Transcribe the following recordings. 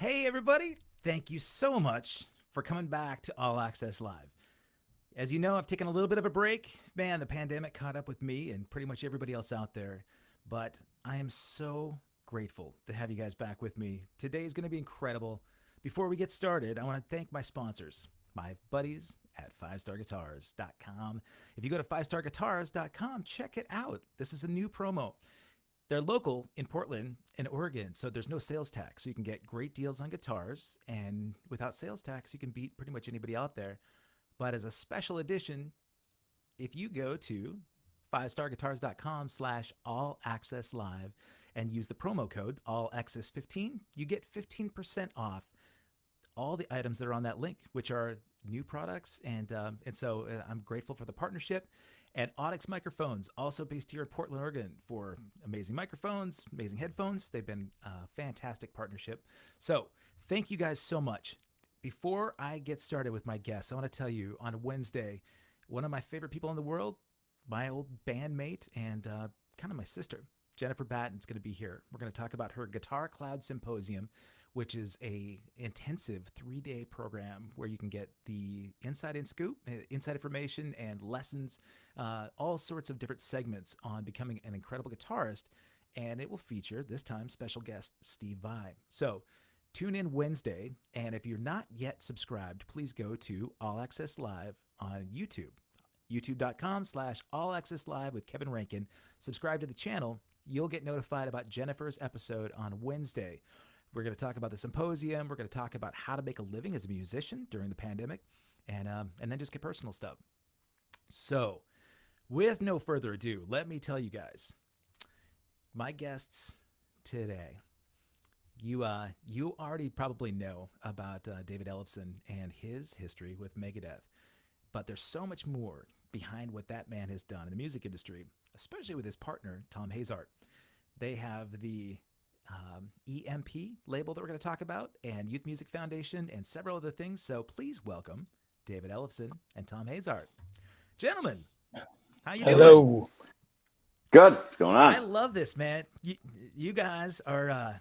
Hey, everybody. Thank you so much for coming back to All Access Live. As you know, I've taken a little bit of a break. Man, the pandemic caught up with me and pretty much everybody else out there. But I am so grateful to have you guys back with me. Today is going to be incredible. Before we get started, I want to thank my sponsors, my buddies at 5starguitars.com. If you go to 5starguitars.com, check it out. This is a new promo. They're local in Portland and Oregon, so there's no sales tax. So you can get great deals on guitars, and without sales tax, you can beat pretty much anybody out there. But as a special edition, if you go to 5starguitars.com/allaccesslive and use the promo code ALLACCESS15, you get 15% off all the items that are on that link, which are new products. And so I'm grateful for the partnership. And Audix Microphones, also based here in Portland, Oregon, for amazing microphones, amazing headphones. They've been a fantastic partnership. So thank you guys so much. Before I get started with my guests, I want to tell you on Wednesday, one of my favorite people in the world, my old bandmate and kind of my sister, Jennifer Batten's going to be here. We're going to talk about her Guitar Cloud Symposium, which is a intensive 3-day program where you can get the inside information and lessons, all sorts of different segments on becoming an incredible guitarist. And it will feature, this time, special guest Steve Vai. So tune in Wednesday. And if you're not yet subscribed, please go to All Access Live on YouTube, youtube.com/allaccesslive with Kevin Rankin. Subscribe to the channel. You'll get notified about Jennifer's episode on Wednesday. We're going to talk about the symposium. We're going to talk about how to make a living as a musician during the pandemic, and then just get personal stuff. So, with no further ado, let me tell you guys, my guests today. You already probably know about David Ellefson and his history with Megadeth, but there's so much more behind what that man has done in the music industry, especially with his partner, Thom Hazaert. They have the EMP label that we're going to talk about, and Youth Music Foundation, and several other things. So please welcome David Ellefson and Thom Hazaert. Gentlemen, how you doing? Hello. Good. What's going on? I love this, man. You guys are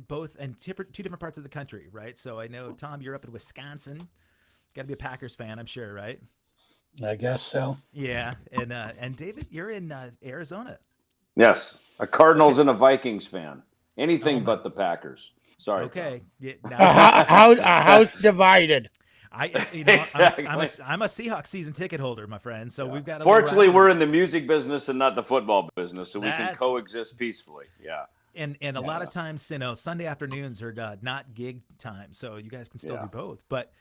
both in two different parts of the country, right? So I know, Thom, you're up in Wisconsin. Got to be a Packers fan, I'm sure, right? I guess so. Yeah, and David, you're in Arizona. Yes, a Cardinals and a Vikings fan. Anything my- but the Packers. Sorry. Okay. Yeah, A house divided. Exactly. I'm a Seahawks season ticket holder, my friend. So we've got. Fortunately, we're in the music business and not the football business, so we can That's- coexist peacefully. Yeah. And a lot of times, Sunday afternoons are not gig time, so you guys can still do both. But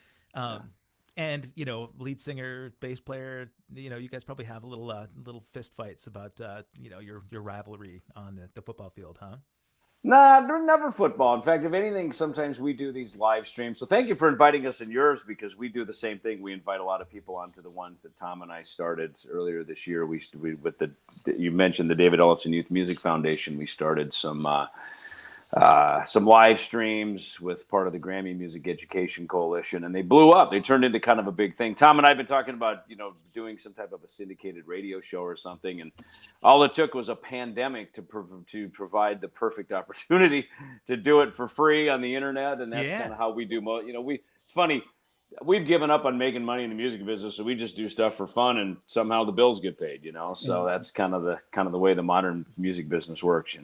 and lead singer, bass player, you guys probably have a little fist fights about your rivalry on the football field, huh? Nah, they're never football. In fact, if anything, sometimes we do these live streams. So thank you for inviting us in yours, because we do the same thing. We invite a lot of people onto the ones that Thom and I started earlier this year. We with you mentioned the David Ellison Youth Music Foundation. We started some live streams with part of the Grammy Music Education Coalition, and they blew up. They turned into kind of a big thing. Thom and I have been talking about, doing some type of a syndicated radio show or something, and all it took was a pandemic to provide the perfect opportunity to do it for free on the internet, and that's kind of how we do. It's funny. We've given up on making money in the music business, so we just do stuff for fun, and somehow the bills get paid. So that's kind of the way the modern music business works. You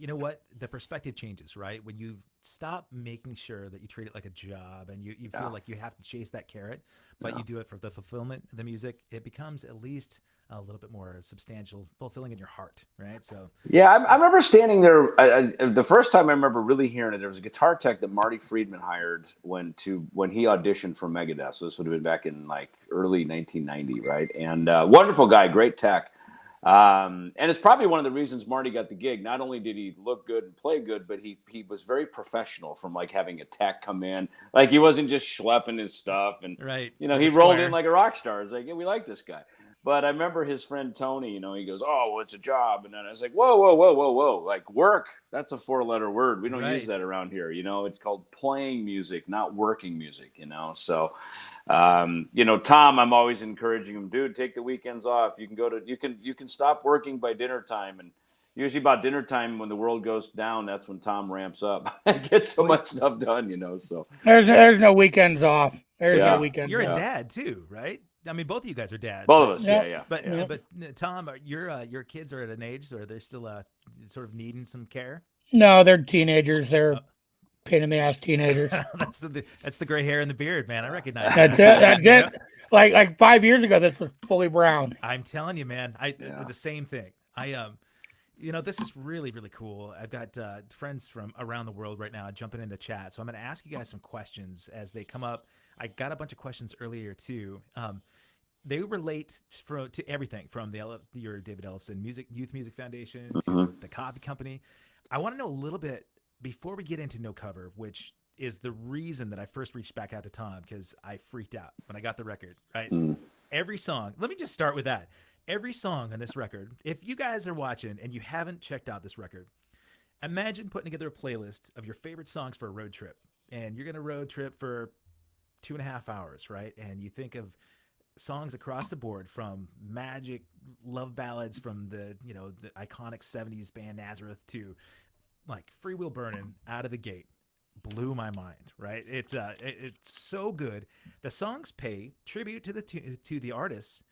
know what? The perspective changes, right? When you stop making sure that you treat it like a job, and you feel like you have to chase that carrot, but you do it for the fulfillment of the music, it becomes at least a little bit more substantial, fulfilling in your heart, right? So I remember standing there. The first time I remember really hearing it, there was a guitar tech that Marty Friedman hired when he auditioned for Megadeth. So this would have been back in like early 1990, right? And wonderful guy, great tech. And it's probably one of the reasons Marty got the gig. Not only did he look good and play good, but he was very professional, from like having a tech come in. Like he wasn't just schlepping his stuff. And, right. He rolled in like a rock star. It's like, yeah, we like this guy. But I remember his friend Tony, he goes, "Oh, well, it's a job." And then I was like, whoa. Like work, that's a 4-letter word. We don't use that around here. It's called playing music, not working music, So, Thom, I'm always encouraging him, dude, take the weekends off. You can you can stop working by dinner time and usually about dinner time when the world goes down, that's when Thom ramps up and gets so much stuff done, So There's no weekends off. There's no weekends. You're off. a dad too, right? I mean, both of you guys are dads. Both of us, yeah. But Thom, your kids are at an age where they're still sort of needing some care. No, they're teenagers. They're pain in the ass teenagers. that's the gray hair and the beard, man. I recognize that's that. it. That's it. Like 5 years ago, this was fully brown. I'm telling you, man. The same thing. This is really, really cool. I've got friends from around the world right now jumping in the chat, so I'm going to ask you guys some questions as they come up. I got a bunch of questions earlier too. They relate to everything from your David Ellison Youth Music Foundation to the coffee company. I want to know a little bit before we get into No Cover, which is the reason that I first reached back out to Thom, because I freaked out when I got the record, right? Every song, let me just start with that. Every song on this record, if you guys are watching and you haven't checked out this record, imagine putting together a playlist of your favorite songs for a road trip. And you're going to road trip for 2.5 hours, right? And you think of songs across the board, from magic love ballads from the iconic 70s band Nazareth to like Free Will Burnin' out of the gate. Blew my mind, right? It's so good. The songs pay tribute to the artists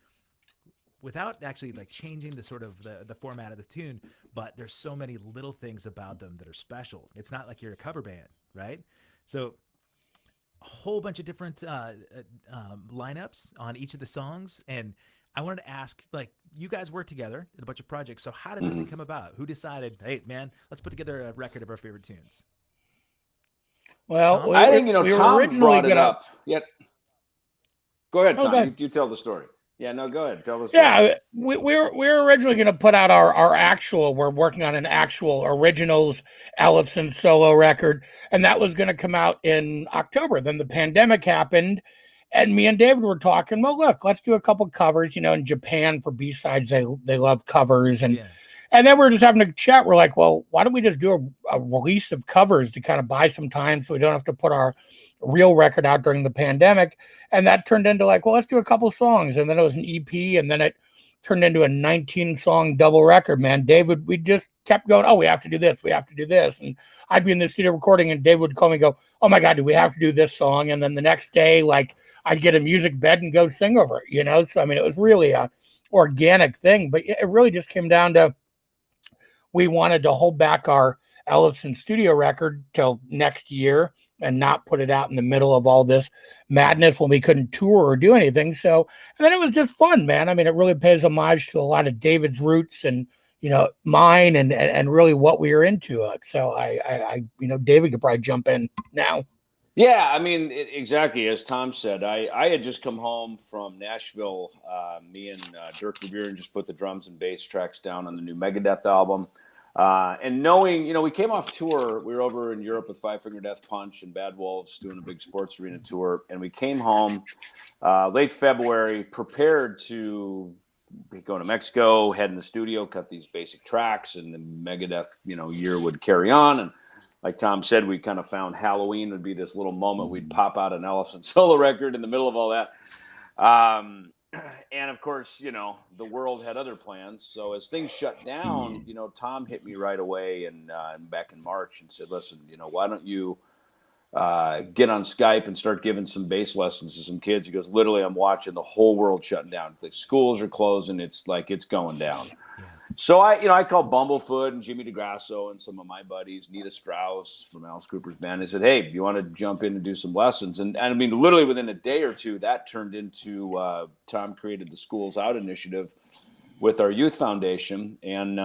without actually like changing the sort of the format of the tune, but there's so many little things about them that are special. It's not like you're a cover band, right? So a whole bunch of different lineups on each of the songs, and I wanted to ask, like, you guys work together in a bunch of projects, so how did this come about? Who decided, hey man, let's put together a record of our favorite tunes? Well, I think Thom brought it up. Yeah. Go ahead, Thom. You tell the story. Yeah, no, go ahead. Tell the story. Yeah, we were originally going to put out our actual. We're working on an actual originals Ellison solo record, and that was going to come out in October. Then the pandemic happened, and me and David were talking. Well, look, let's do a couple covers. In Japan for B-sides, they love covers, and then we were just having a chat. We're like, well, why don't we just do a release of covers to kind of buy some time so we don't have to put our real record out during the pandemic? And that turned into like, well, let's do a couple songs. And then it was an EP, and then it turned into a 19-song double record, man. David, we just kept going, oh, we have to do this. We have to do this. And I'd be in the studio recording, and David would call me and go, oh, my God, do we have to do this song? And then the next day, like, I'd get a music bed and go sing over it, So, I mean, it was really a organic thing. But it really just came down to, we wanted to hold back our Ellison studio record till next year and not put it out in the middle of all this madness when we couldn't tour or do anything. So, and then it was just fun, man. I mean, it really pays homage to a lot of David's roots and, mine and really what we were into. So I David could probably jump in now. Yeah, I mean, exactly as Thom said. I had just come home from Nashville. Me and Dirk Revere just put the drums and bass tracks down on the new Megadeth album. And knowing, we came off tour. We were over in Europe with Five Finger Death Punch and Bad Wolves doing a big sports arena tour. And we came home late February, prepared to go to Mexico, head in the studio, cut these basic tracks, and the Megadeth, year would carry on. And like Thom said, we kind of found Halloween would be this little moment. We'd pop out an Ellison solo record in the middle of all that. And of course, the world had other plans. So as things shut down, Thom hit me right away and back in March and said, listen, why don't you get on Skype and start giving some bass lessons to some kids? He goes, literally, I'm watching the whole world shutting down. The schools are closing. It's like, it's going down. Yeah. So I called Bumblefoot and Jimmy DeGrasso and some of my buddies, Nita Strauss from Alice Cooper's band. I said, hey, you want to jump in and do some lessons? And I mean, literally within a day or two, that turned into Thom created the Schools Out initiative with our youth foundation. And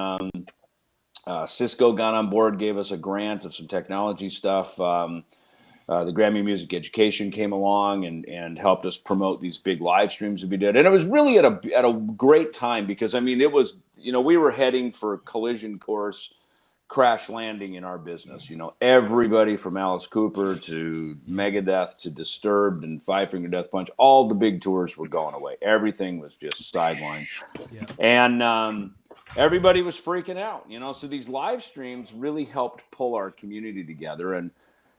Cisco got on board, gave us a grant of some technology stuff. The Grammy Music Education came along and helped us promote these big live streams that we did. And it was really at a great time because, I mean, it was, we were heading for a collision course, crash landing in our business. Everybody from Alice Cooper to Megadeth to Disturbed and Five Finger Death Punch, all the big tours were going away. Everything was just sidelined. Yeah. And everybody was freaking out, So these live streams really helped pull our community together. And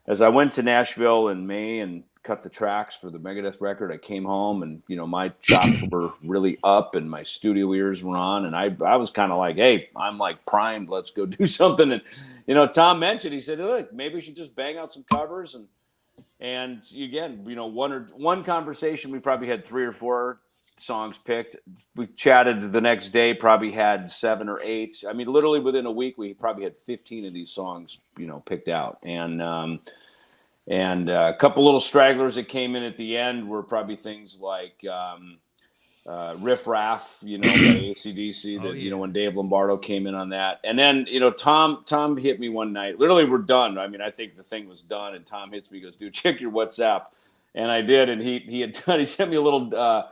as I went to Nashville in May and cut the tracks for the Megadeth record, I came home and, my chops were really up and my studio ears were on. And I was kind of like, hey, I'm like primed. Let's go do something. And, Thom mentioned, he said, look, maybe we should just bang out some covers. And again, one conversation, we probably had 3 or 4 songs picked. We chatted the next day, probably had 7 or 8. I mean, literally within a week, we probably had 15 of these songs, picked out. And a couple little stragglers that came in at the end were probably things like Riff Raff, by AC/DC, when Dave Lombardo came in on that. And then, Thom hit me one night. Literally, we're done. I mean, I think the thing was done. And Thom hits me, he goes, dude, check your WhatsApp. And I did. And he sent me a little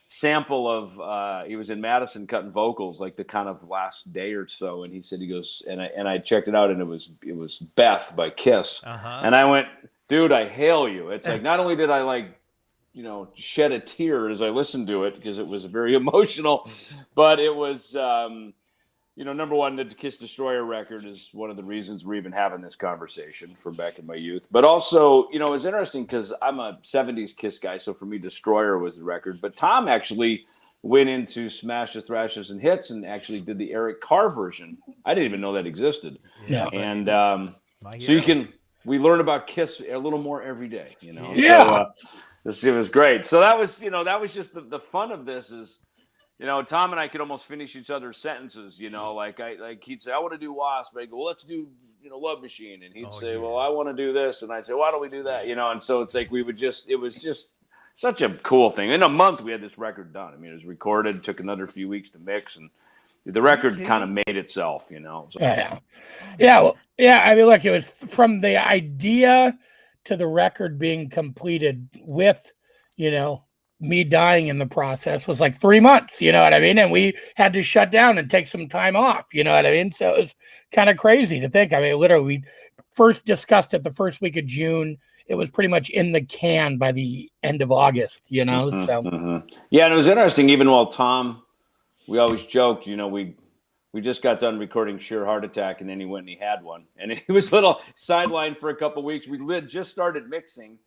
sample of, he was in Madison cutting vocals like the kind of last day or so. And he said, and I checked it out, and it was Beth by Kiss. And I went, dude, I hail you. It's like, not only did I shed a tear as I listened to it because it was very emotional, but it was, number one, the Kiss Destroyer record is one of the reasons we're even having this conversation from back in my youth. But also, it was interesting because I'm a 70s Kiss guy. So for me, Destroyer was the record. But Thom actually went into Smashes, Thrashes, and Hits and actually did the Eric Carr version. I didn't even know that existed. Yeah. And we learn about Kiss a little more every day, Yeah. So, it was great. So that was just the fun of this is, Thom and I could almost finish each other's sentences, like he'd say, I want to do Wasp. I'd go, well, let's do, Love Machine. And he'd say, well, I want to do this. And I'd say, why don't we do that? And so it's like, it was just such a cool thing. In a month, we had this record done. I mean, it was recorded, took another few weeks to mix, and the record kind of made itself, So. Yeah. I mean, look, it was from the idea to the record being completed with, me dying in the process was like 3 months, you know what I mean? And we had to shut down and take some time off, you know what I mean? So it was kind of crazy to think. I mean, literally, we first discussed it the first week of June. It was pretty much in the can by the end of August, So. Yeah, and it was interesting, even while Thom, we always joked, we just got done recording Sheer Heart Attack, and then he went and he had one. And he was a little sidelined for a couple of weeks. We just started mixing.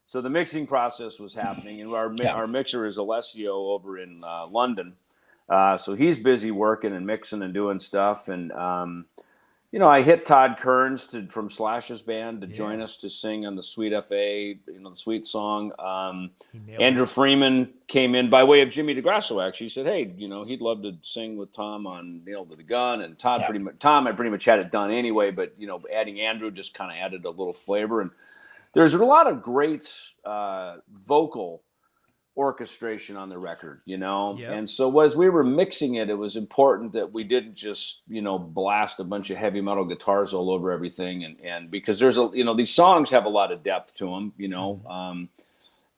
So the mixing process was happening. And our mixer is Alessio over in London. So he's busy working and mixing and doing stuff. And, I hit Todd Kearns from Slash's band to join us to sing on the Sweet FA, the Sweet song. Andrew Freeman came in by way of Jimmy DeGrasso, actually. He said, hey, he'd love to sing with Thom on Nailed to the Gun. And Thom, I pretty much had it done anyway, but, adding Andrew just kind of added a little flavor. And there's a lot of great vocal orchestration on the record, And so as we were mixing it, it was important that we didn't just, blast a bunch of heavy metal guitars all over everything. And because there's these songs have a lot of depth to them,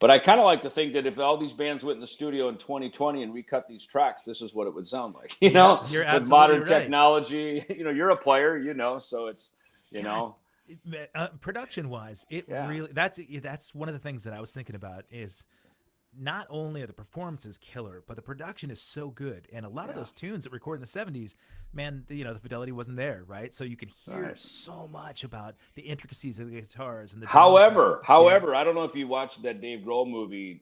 but I kind of like to think that if all these bands went in the studio in 2020 and recut these tracks, this is what it would sound like, with modern technology, you're a player, so it's, production wise, really, that's one of the things that I was thinking about is not only are the performances killer, but the production is so good. And a lot of those tunes that were recorded in the 70s, man, the fidelity wasn't there, right? So you can hear so much about the intricacies of the guitars and the However, I don't know if you watched that Dave Grohl movie,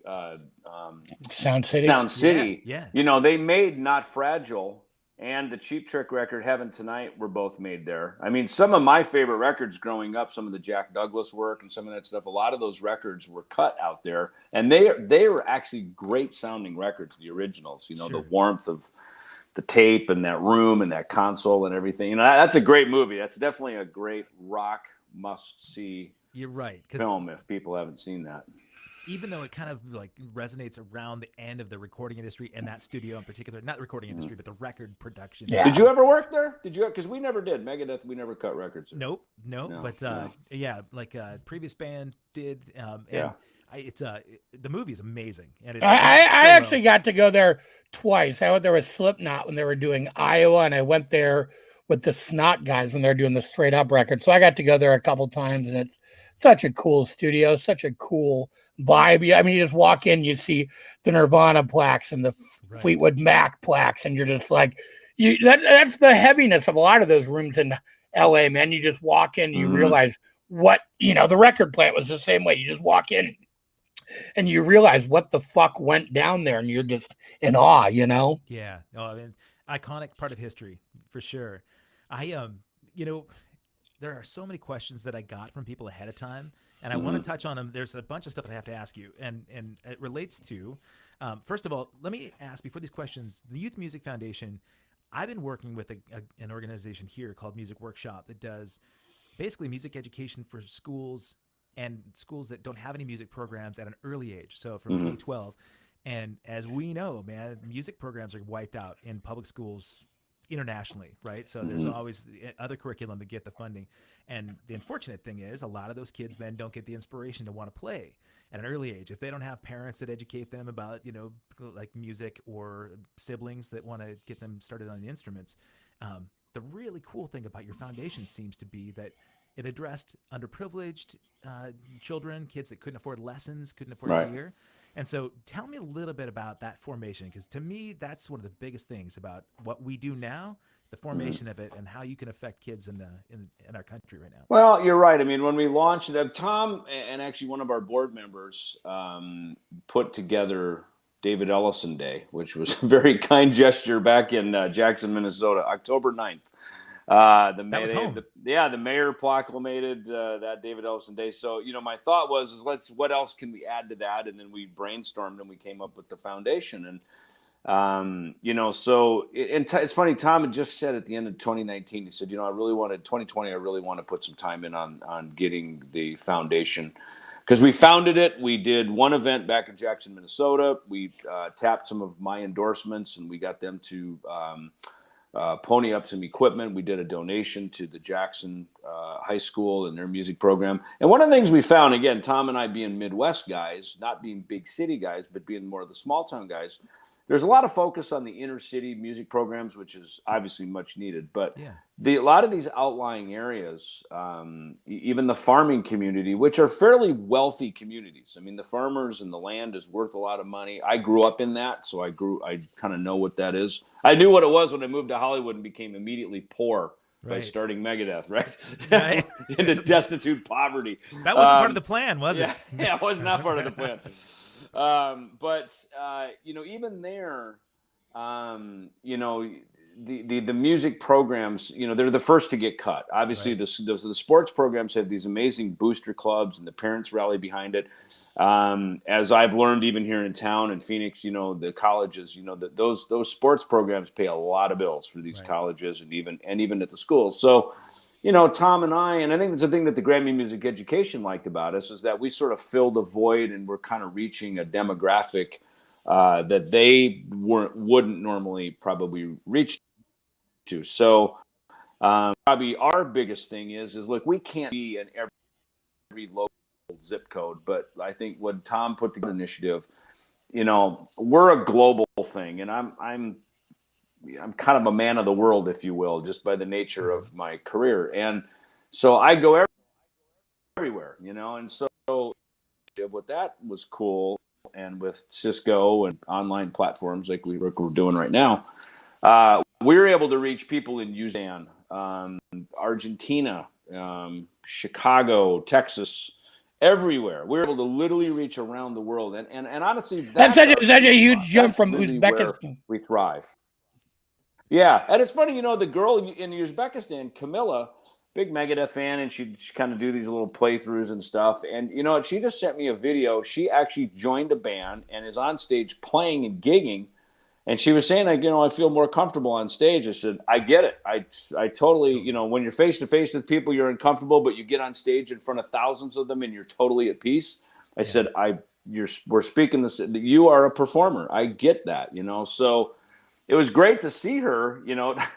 Sound City. Yeah. They made Not Fragile and the Cheap Trick record Heaven Tonight were both made there. I mean, some of my favorite records growing up, some of the Jack Douglas work and some of that stuff, a lot of those records were cut out there. And they were actually great sounding records, the originals, the warmth of the tape and that room and that console and everything. That's a great movie. That's definitely a great rock must-see film if people haven't seen that. Even though it kind of like resonates around the end of the recording industry and that studio in particular, not the recording industry, but the record production. Yeah. Did you ever work there? Because we never did. Megadeth, we never cut records there. Nope. But previous band did. The movie is amazing, and it's. I actually got to go there twice. I went there with Slipknot when they were doing Iowa, and I went there with the Snot guys when they're doing the Straight Up record. So I got to go there a couple times, and it's such a cool studio, such a cool vibe. I mean, you just walk in, you see the Nirvana plaques and the Fleetwood Mac plaques, and you're just like, that's the heaviness of a lot of those rooms in LA, man. You just walk in, you realize what, the record plant was the same way. You just walk in and you realize what the fuck went down there, and you're just in awe, Yeah. Oh, I mean, iconic part of history for sure. I there are so many questions that I got from people ahead of time, and I want to touch on them. There's a bunch of stuff that I have to ask you, and it relates to, first of all, let me ask before these questions. The Youth Music Foundation, I've been working with an organization here called Music Workshop that does basically music education for schools and schools that don't have any music programs at an early age. So from K-12. And as we know, man, music programs are wiped out in public schools internationally, right? So there's always other curriculum to get the funding. And the unfortunate thing is a lot of those kids then don't get the inspiration to want to play at an early age. If they don't have parents that educate them about, like music, or siblings that want to get them started on the instruments. The really cool thing about your foundation seems to be that it addressed underprivileged children, kids that couldn't afford lessons, couldn't afford gear. And so tell me a little bit about that formation, because to me, that's one of the biggest things about what we do now, the formation of it and how you can affect kids in our country right now. Well, you're right. I mean, when we launched it, Thom and actually one of our board members put together David Ellison Day, which was a very kind gesture back in Jackson, Minnesota, October 9th. The mayor proclamated that David Ellison Day. So, my thought was, what else can we add to that? And then we brainstormed and we came up with the foundation. And, it's funny, Thom had just said at the end of 2019, he said, 2020, I really want to put some time in on getting the foundation. Because we founded it, we did one event back in Jackson, Minnesota. We tapped some of my endorsements and we got them to pony up some equipment. We did a donation to the Jackson High School and their music program. And one of the things we found, again, Thom and I being Midwest guys, not being big city guys, but being more of the small town guys, there's a lot of focus on the inner city music programs, which is obviously much needed. But a lot of these outlying areas, even the farming community, which are fairly wealthy communities. I mean, the farmers and the land is worth a lot of money. I grew up in that, so I kind of know what that is. I knew what it was when I moved to Hollywood and became immediately poor by starting Megadeth, right? Into destitute poverty. That wasn't part of the plan, was it? Yeah, it was not part of the plan. But even there, the music programs, they're the first to get cut. Obviously, the sports programs have these amazing booster clubs, and the parents rally behind it. As I've learned, even here in town in Phoenix, the colleges, that those sports programs pay a lot of bills for these colleges and even at the schools. So, Thom and I think it's the thing that the Grammy Music Education liked about us, is that we sort of filled a void and we're kind of reaching a demographic that they wouldn't normally probably reach to. So probably our biggest thing is look, we can't be in every local zip code, but I think what Thom put together initiative, we're a global thing, and I'm kind of a man of the world, if you will, just by the nature of my career. And so I go everywhere, and so what that was cool. And with Cisco and online platforms like we're doing right now, we're able to reach people in Uzan, Argentina, Chicago, Texas, everywhere. We're able to literally reach around the world. And honestly, that's such a huge jump from really Uzbekistan. We thrive. Yeah, and it's funny, the girl in Uzbekistan, Camilla, big Megadeth fan, and she kind of do these little playthroughs and stuff. And she just sent me a video. She actually joined a band and is on stage playing and gigging. And she was saying, I feel more comfortable on stage. I said, I get it. I totally, when you're face to face with people, you're uncomfortable, but you get on stage in front of thousands of them and you're totally at peace. I said, we're speaking this. You are a performer. I get that. So. It was great to see her,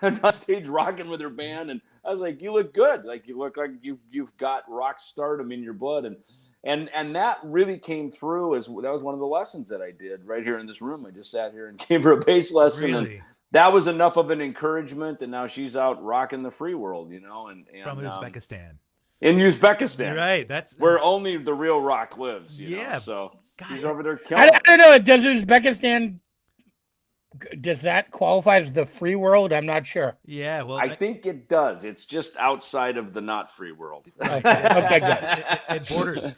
on stage rocking with her band, and I was like, "You look good. Like you look like you've got rock stardom in your blood." And that really came through that was one of the lessons that I did right here in this room. I just sat here and gave her a bass lesson, and that was enough of an encouragement. And now she's out rocking the free world, and from Uzbekistan. In Uzbekistan, you're right? That's where only the real rock lives. You know? So God, she's over there killing. I don't know. Does Uzbekistan Does that qualify as the free world? I'm not sure. Yeah, well, I think it does. It's just outside of the not free world. right. Okay, good. It borders.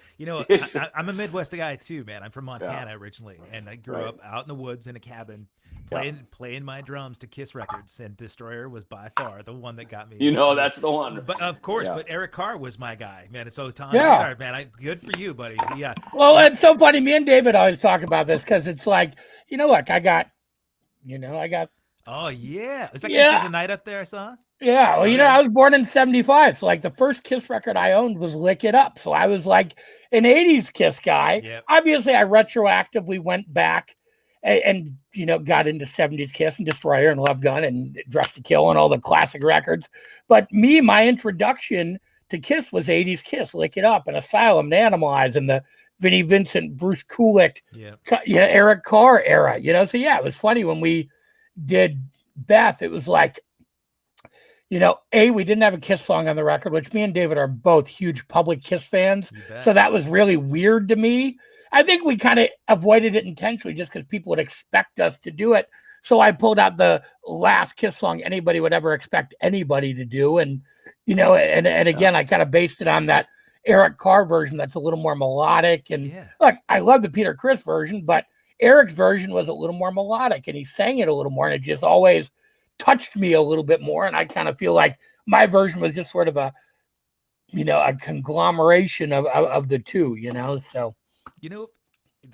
I'm a Midwest guy too, man. I'm from Montana originally, and I grew up out in the woods in a cabin, playing my drums to Kiss records, and Destroyer was by far the one that got me. That's the one. But of course, but Eric Carr was my guy, man. And so Thom Yeah. Hazaert, man, good for you, buddy. Yeah. Well, it's so funny. Me and David always talk about this because it's like, look, I got. Oh yeah, is that Pictures of Night up there? I saw. Yeah, well, I was born in '75, so like the first Kiss record I owned was "Lick It Up," so I was like an '80s Kiss guy. Yep. Obviously, I retroactively went back and got into '70s Kiss and Destroyer and Love Gun and Dress to Kill and all the classic records. But my introduction to Kiss was '80s Kiss, "Lick It Up" and Asylum and Animalize and the Vinnie Vincent, Bruce Kulick, Eric Carr era. So yeah, it was funny when we did Beth. It was like, we didn't have a Kiss song on the record, which me and David are both huge Public Kiss fans. So that was really weird to me. I think we kind of avoided it intentionally just because people would expect us to do it. So I pulled out the last Kiss song anybody would ever expect anybody to do. And, and again, I kind of based it on that Eric Carr version that's a little more melodic. And look, I love the Peter Criss version, but Eric's version was a little more melodic and he sang it a little more. And it just always touched me a little bit more. And I kind of feel like my version was just sort of a conglomeration of the two, so.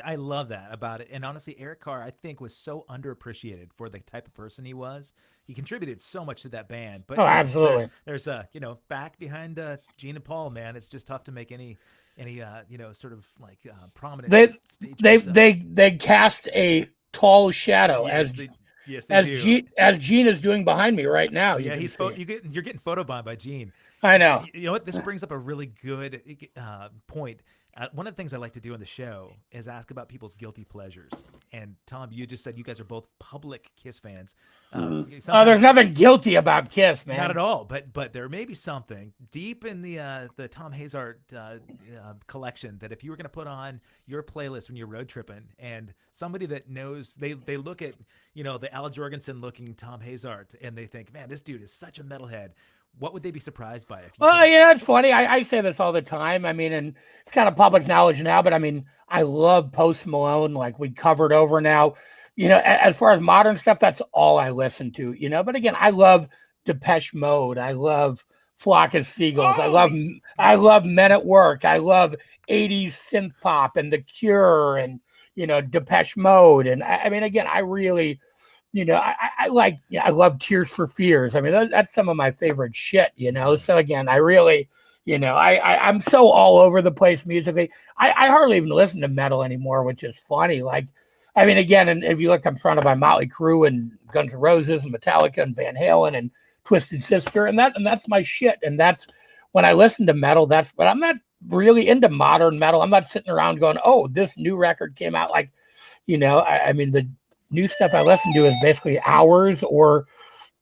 I love that about it. And honestly, Eric Carr, I think, was so underappreciated for the type of person he was. He contributed so much to that band. But absolutely. There's back behind Gene and Paul, man, it's just tough to make any sort of like prominent stage. They cast a tall shadow as Gene is doing behind me right now. Yeah, you're getting photobombed by Gene. I know. You know what? This brings up a really good point. One of the things I like to do on the show is ask about people's guilty pleasures. And Thom, you just said you guys are both public Kiss fans. There's nothing guilty about Kiss, man. Not at all. But there may be something deep in the Thom Hazaert collection that if you were going to put on your playlist when you're road tripping, and somebody that knows, they look at the Al Jorgensen looking Thom Hazaert and they think, man, this dude is such a metalhead. What would they be surprised by? It's funny. I say this all the time. I mean, and it's kind of public knowledge now, but I mean, I love Post Malone. Like we covered over now, as far as modern stuff, that's all I listen to, but again, I love Depeche Mode. I love Flock of Seagulls. I love Men at Work. I love 80s synth pop and The Cure and, Depeche Mode. And I mean, again, I really, I love Tears for Fears. I mean, that's some of my favorite shit, So again, I really, I'm so all over the place musically. I hardly even listen to metal anymore, which is funny. Like, I mean, again, and if you look, I'm surrounded by Motley Crue and Guns N' Roses and Metallica and Van Halen and Twisted Sister, and that's my shit. And that's when I listen to metal. But I'm not really into modern metal. I'm not sitting around going, oh, this new record came out. Like, I mean, the new stuff I listen to is basically ours or,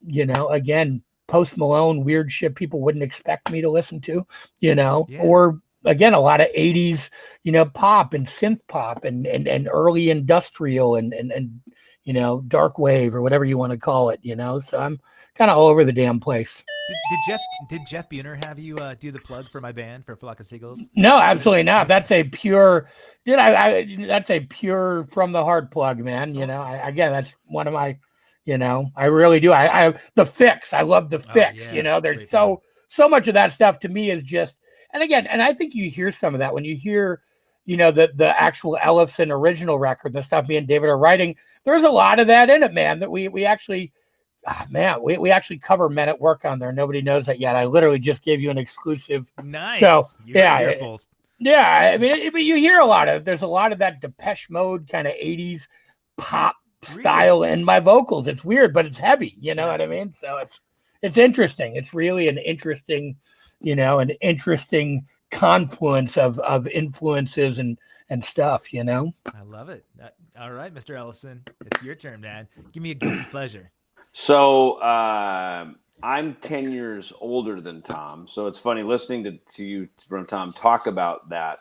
again, Post Malone, weird shit people wouldn't expect me to listen to, or again, a lot of 80s, pop and synth pop and early industrial and dark wave or whatever you want to call it, so I'm kind of all over the damn place. Did Jeff Buhner have you do the plug for my band for Flock of Seagulls? No, absolutely not. That's a pure, that's a pure from the heart plug, man. Again, that's one of my, I really do. I the Fix. I love the Fix. There's so much of that stuff to me is just, and again, and I think you hear some of that when you hear, the actual Ellefson original record, the stuff me and David are writing. There's a lot of that in it, man. That we actually. We actually cover Men at Work on there. Nobody knows that yet. I literally just gave you an exclusive. Nice. So yeah. I mean, but you hear a lot of. There's a lot of that Depeche Mode kind of 80s pop style in my vocals. It's weird, but it's heavy. You know what I mean? So it's interesting. It's really an interesting, an interesting confluence of influences and stuff. I love it. All right, Mr. Ellison, it's your turn, man. Give me a guilty pleasure. So I'm 10 years older than Thom. So it's funny listening to you, Thom, talk about that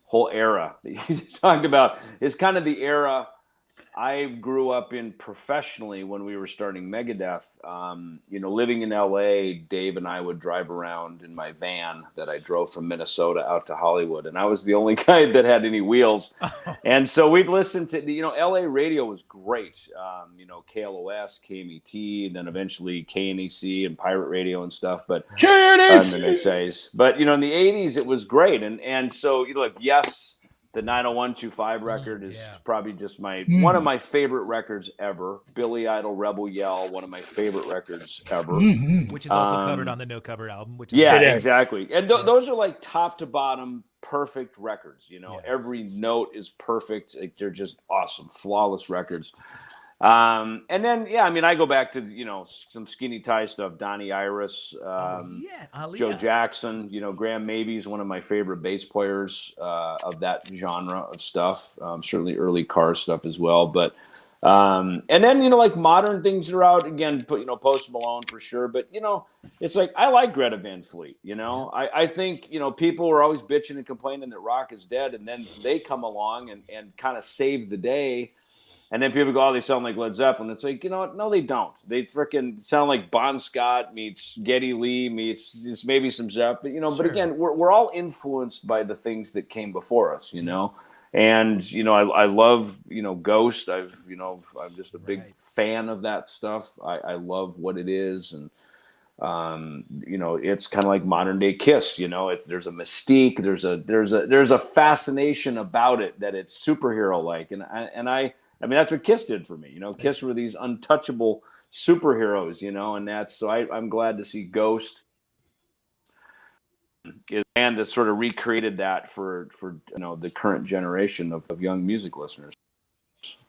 whole era that you talked about is kind of the era I grew up in professionally when we were starting Megadeth. Living in LA, Dave and I would drive around in my van that I drove from Minnesota out to Hollywood, and I was the only guy that had any wheels. And so we'd listen to LA radio was great. KLOS, KMET, and then eventually KNEC and pirate radio and stuff. But But in the 80s it was great, and so yes. The 90125 record is probably just one of my favorite records ever. Billy Idol, Rebel Yell, one of my favorite records ever. Which is also covered on the No Cover album. Which is exactly. And those are like top to bottom perfect records. Every note is perfect. Like, they're just awesome, flawless records. And then, I go back to, some Skinny Tie stuff, Donnie Iris, Joe Jackson, Graham Mabey's one of my favorite bass players of that genre of stuff. Certainly early Cars stuff as well. But, and then, like modern things are out again, Post Malone for sure. But, it's like, I like Greta Van Fleet, I think, people were always bitching and complaining that rock is dead. And then they come along and kind of save the day. And then people go, oh, they sound like Led Zeppelin. It's like, what? No, they don't. They freaking sound like Bon Scott meets Geddy Lee meets maybe some Zeppelin, Sure. But again, we're all influenced by the things that came before us, And, I love, Ghost. I'm just a big fan of that stuff. I love what it is. And, it's kind of like modern day Kiss, there's a mystique, there's a fascination about it that it's superhero like. And I mean, that's what Kiss did for me. Kiss were these untouchable superheroes, and that's so I'm glad to see Ghost is a band that sort of recreated that for the current generation of young music listeners.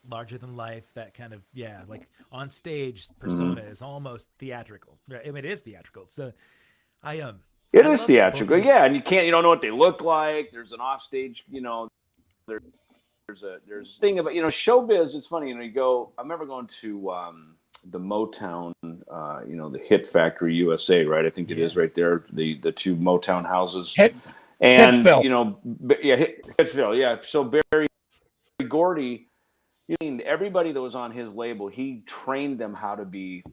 Larger than life, that kind of like on stage persona is almost theatrical. I mean, it is theatrical. So it is theatrical, and you don't know what they look like. There's an offstage, There's a thing about showbiz. It's funny, I remember going to the Motown, the Hit Factory USA, right? I think it is right there, the two Motown houses. Hitsville. Hitsville, yeah. So Barry Gordy, everybody that was on his label, he trained them how to be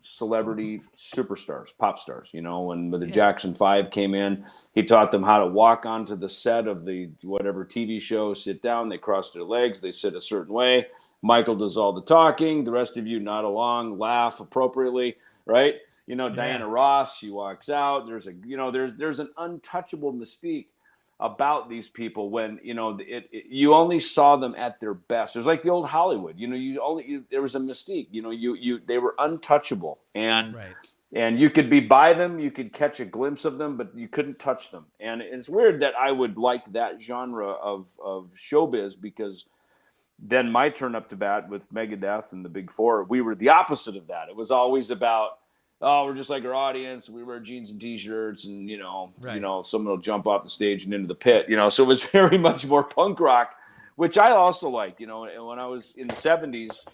celebrity superstars, pop stars. When the Jackson 5 came in, he taught them how to walk onto the set of the whatever TV show, sit down, they cross their legs, they sit a certain way. Michael does all the talking, the rest of you nod along, laugh appropriately, right? Diana Ross, she walks out. There's an untouchable mystique about these people when you only saw them at their best. It was like the old Hollywood. There was a mystique. They were untouchable, and you could be by them, you could catch a glimpse of them, but you couldn't touch them. And it's weird that I would like that genre of showbiz, because then my turn up to bat with Megadeth and the Big Four, we were the opposite of that. It was always about, oh, we're just like our audience. We wear jeans and T-shirts, and someone will jump off the stage and into the pit. So it was very much more punk rock, which I also like. And when I was in the 70s,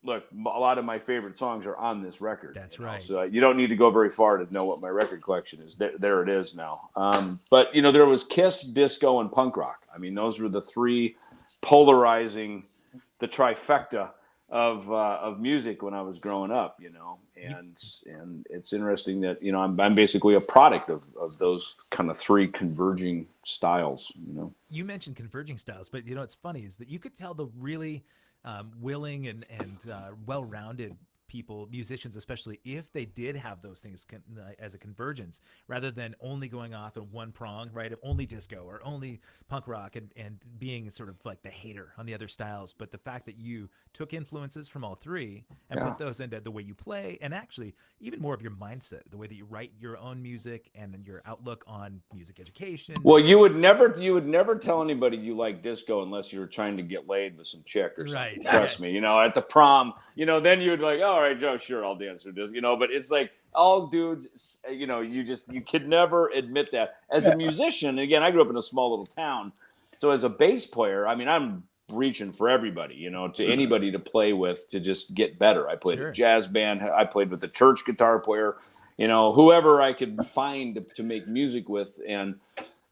look, a lot of my favorite songs are on this record. That's right. So you don't need to go very far to know what my record collection is. There it is now. But there was Kiss, disco, and punk rock. I mean, those were the three polarizing, the trifecta of music when I was growing up, and it's interesting that, I'm basically a product of those kind of three converging styles, You mentioned converging styles, but it's funny is that you could tell the really willing and well-rounded people, musicians especially, if they did have those things as a convergence, rather than only going off in one prong, right, of only disco or only punk rock and being sort of like the hater on the other styles. But the fact that you took influences from all three and put those into the way you play, and actually even more of your mindset, the way that you write your own music and your outlook on music education. Well, you would never tell anybody you like disco unless you were trying to get laid with some chick or something. Right. Trust me, at the prom, then you'd like, all right, Joe, sure, I'll dance or disco, but it's like all dudes, you could never admit that. As a musician, again, I grew up in a small little town. So as a bass player, I mean, I'm reaching for everybody, to anybody to play with to just get better. I played a jazz band. I played with a church guitar player, whoever I could find to make music with. And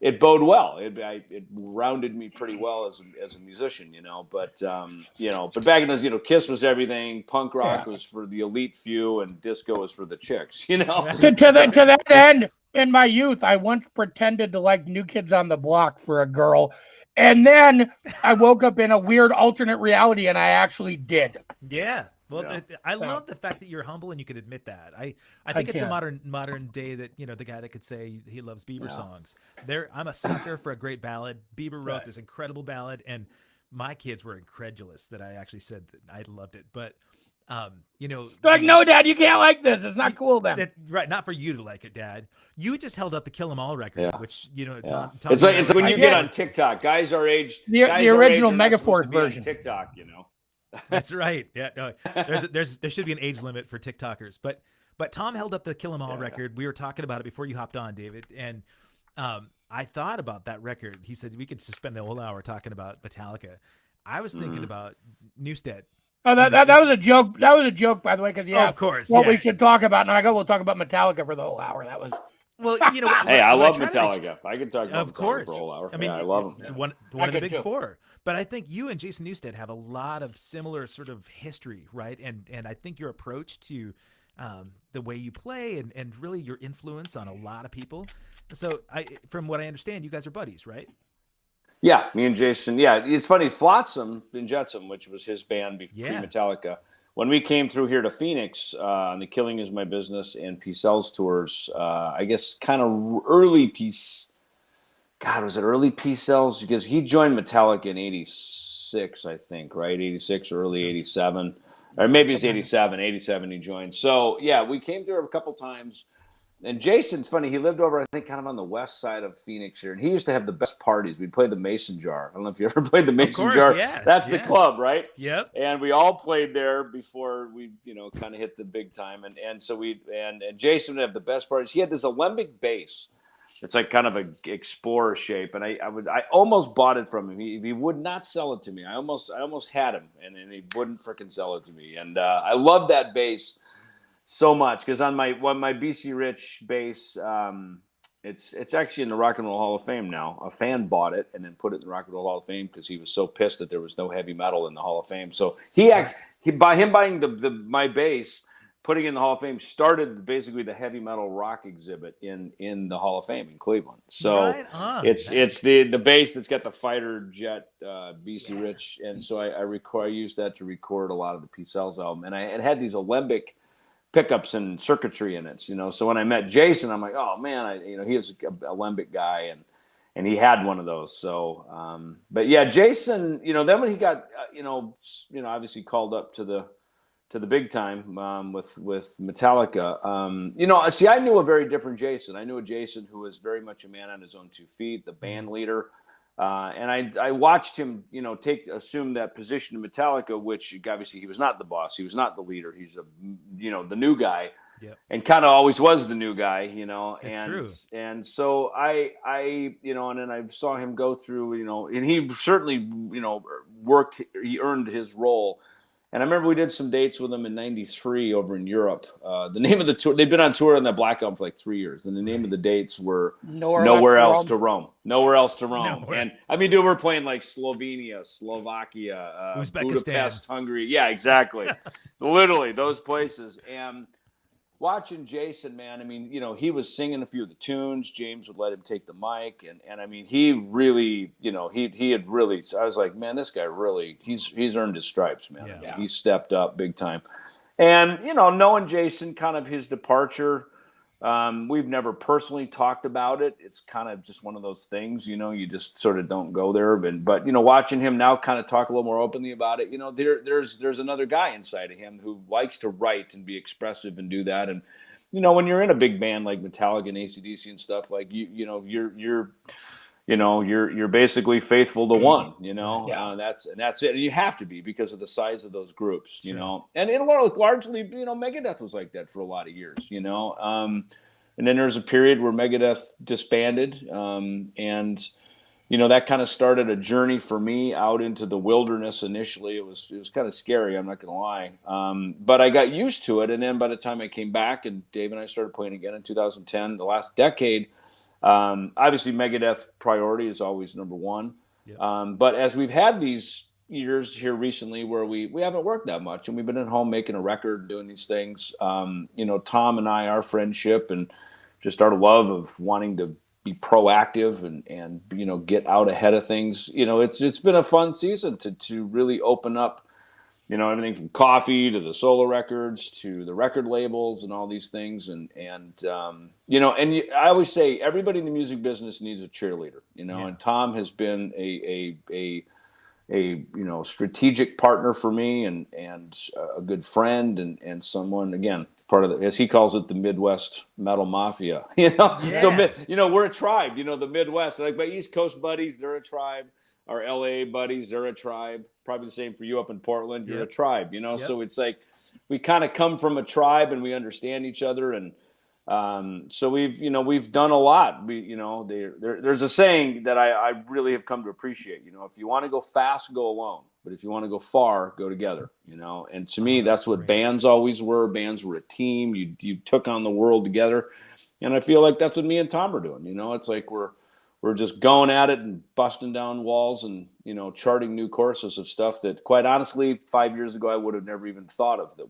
it bode well. It rounded me pretty well as a musician, But but back in those, Kiss was everything. Punk rock was for the elite few, and disco was for the chicks, To that end, in my youth, I once pretended to like New Kids on the Block for a girl, and then I woke up in a weird alternate reality, and I actually did. Yeah. Well, I love the fact that you're humble and you can admit that. I think it's a modern day that, the guy that could say he loves Bieber songs. I'm a sucker for a great ballad. Bieber wrote this incredible ballad, and my kids were incredulous that I actually said that I loved it. But, like, no, Dad, you can't like this. It's not cool then. Right. Not for you to like it, Dad. You just held up the Kill 'Em All record, which, Tom, it's like when you get on TikTok, guys our age, the original Megaforce version. TikTok, That's right. Yeah, no, there should be an age limit for TikTokers. But Tom held up the Kill 'Em All record. We were talking about it before you hopped on, David, and I thought about that record. He said we could spend the whole hour talking about Metallica. I was thinking about Newstead. Oh, that was a joke. That was a joke, by the way, because of course, what we should talk about. And I go, we'll talk about Metallica for the whole hour. That was. Well, hey, I love Metallica. I can talk about Metallica for a whole hour. I mean, I love them. One of the big four. But I think you and Jason Newsted have a lot of similar sort of history, right? And I think your approach to the way you play and really your influence on a lot of people. So from what I understand, you guys are buddies, right? Yeah, me and Jason. Yeah, it's funny. Flotsam and Jetsam, which was his band pre-Metallica, when we came through here to Phoenix on the Killing Is My Business and Peace Sells tours, I guess kind of early Peace. God, was it early Peace Sells? Because he joined Metallica in '86, I think, right? '86 or early '87. Or maybe it's '87. '87 he joined. So, yeah, we came through a couple times. And Jason's funny. He lived over, I think, kind of on the west side of Phoenix here. And he used to have the best parties. We'd play the Mason Jar. I don't know if you ever played the Mason Jar. Yeah, That's the club, right? Yep. And we all played there before we, kind of hit the big time. And so and Jason would have the best parties. He had this alembic bass. It's like kind of a explorer shape. And I almost bought it from him. He would not sell it to me. I almost had him, and he wouldn't freaking sell it to me. And I love that bass so much, because on my BC Rich bass, it's actually in the Rock and Roll Hall of Fame now. A fan bought it and then put it in the Rock and Roll Hall of Fame because he was so pissed that there was no heavy metal in the Hall of Fame. So by him buying my bass, putting it in the Hall of Fame, started basically the heavy metal rock exhibit in the Hall of Fame in Cleveland. So it's the bass that's got the fighter jet BC Rich, and so I used that to record a lot of the Peace Sells album, and it had these alembic pickups and circuitry in it, So when I met Jason, I'm like, oh man, he was a alembic guy, and he had one of those. So, but yeah, Jason, then when he got, obviously called up to the big time with Metallica, see, I knew a very different Jason. I knew a Jason who was very much a man on his own 2 feet, the band leader. And I watched him, assume that position in Metallica, which obviously he was not the boss. He was not the leader. He's the new guy, and kind of always was the new guy, That's true. And so I and then I saw him go through, and he certainly, he earned his role. And I remember we did some dates with them in '93 over in Europe. The name of the tour, they'd been on tour on that Black Album for like 3 years. And the name of the dates were Nowhere Else to Roam. Nowhere Else to Roam. Nowhere. And I mean, dude, we're playing like Slovenia, Slovakia, Budapest, Hungary. Yeah, exactly. Literally those places. And watching Jason, man, I mean, he was singing a few of the tunes. James would let him take the mic. And I mean, he really, he had really, I was like, man, this guy really, he's earned his stripes, man. Yeah. I mean, he stepped up big time. And, knowing Jason, kind of his departure, we've never personally talked about it. It's kind of just one of those things, you just sort of don't go there. But watching him now kind of talk a little more openly about it, there's another guy inside of him who likes to write and be expressive and do that. And, when you're in a big band like Metallica and AC/DC and stuff, like you're basically faithful to one, that's it. And you have to be because of the size of those groups, and largely, Megadeth was like that for a lot of years, and then there's a period where Megadeth disbanded. And, that kind of started a journey for me out into the wilderness. Initially, it was kind of scary. I'm not going to lie. But I got used to it. And then by the time I came back and Dave and I started playing again in 2010, the last decade, Obviously, Megadeth priority is always number one. Yep. But as we've had these years here recently where we haven't worked that much and we've been at home making a record, doing these things, Thom and I, our friendship and just our love of wanting to be proactive and get out ahead of things. It's been a fun season to really open up, everything from coffee to the solo records to the record labels and all these things. I always say everybody in the music business needs a cheerleader, and Thom has been a strategic partner for me and a good friend and someone, again, part of as he calls it, the Midwest metal mafia, so, we're a tribe, the Midwest, like my East Coast buddies, they're a tribe. Our LA buddies, they're a tribe. Probably the same for you up in Portland. You're a tribe, So it's like we kind of come from a tribe and we understand each other. And so we've done a lot. There's a saying that I really have come to appreciate. If you want to go fast, go alone. But if you want to go far, go together. And to me, that's what bands always were. Bands were a team. You took on the world together. And I feel like that's what me and Thom are doing. It's like we're just going at it and busting down walls and, charting new courses of stuff that, quite honestly, 5 years ago, I would have never even thought of, that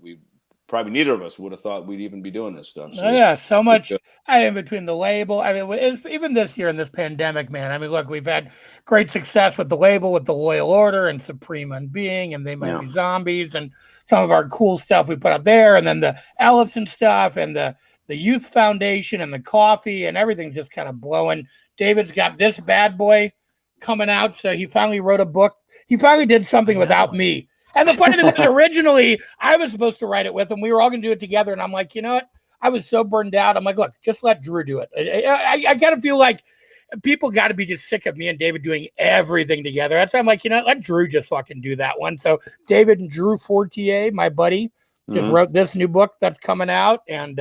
probably neither of us would have thought we'd even be doing this stuff. So so much between the label. I mean, even this year in this pandemic, man, I mean, look, we've had great success with the label, with the Loyal Order and Supreme Unbeing and They Might Be Zombies and some of our cool stuff we put up there. And then the Ellison stuff and the Youth Foundation and the coffee and everything's just kind of blowing. David's got this bad boy coming out. So he finally wrote a book. He finally did something without me. And the funny thing was, originally, I was supposed to write it with him. We were all going to do it together. And I'm like, you know what? I was so burned out. I'm like, look, just let Drew do it. I kind of feel like people got to be just sick of me and David doing everything together. That's why I'm like, let Drew just fucking do that one. So David and Drew Fortier, my buddy, just wrote this new book that's coming out. And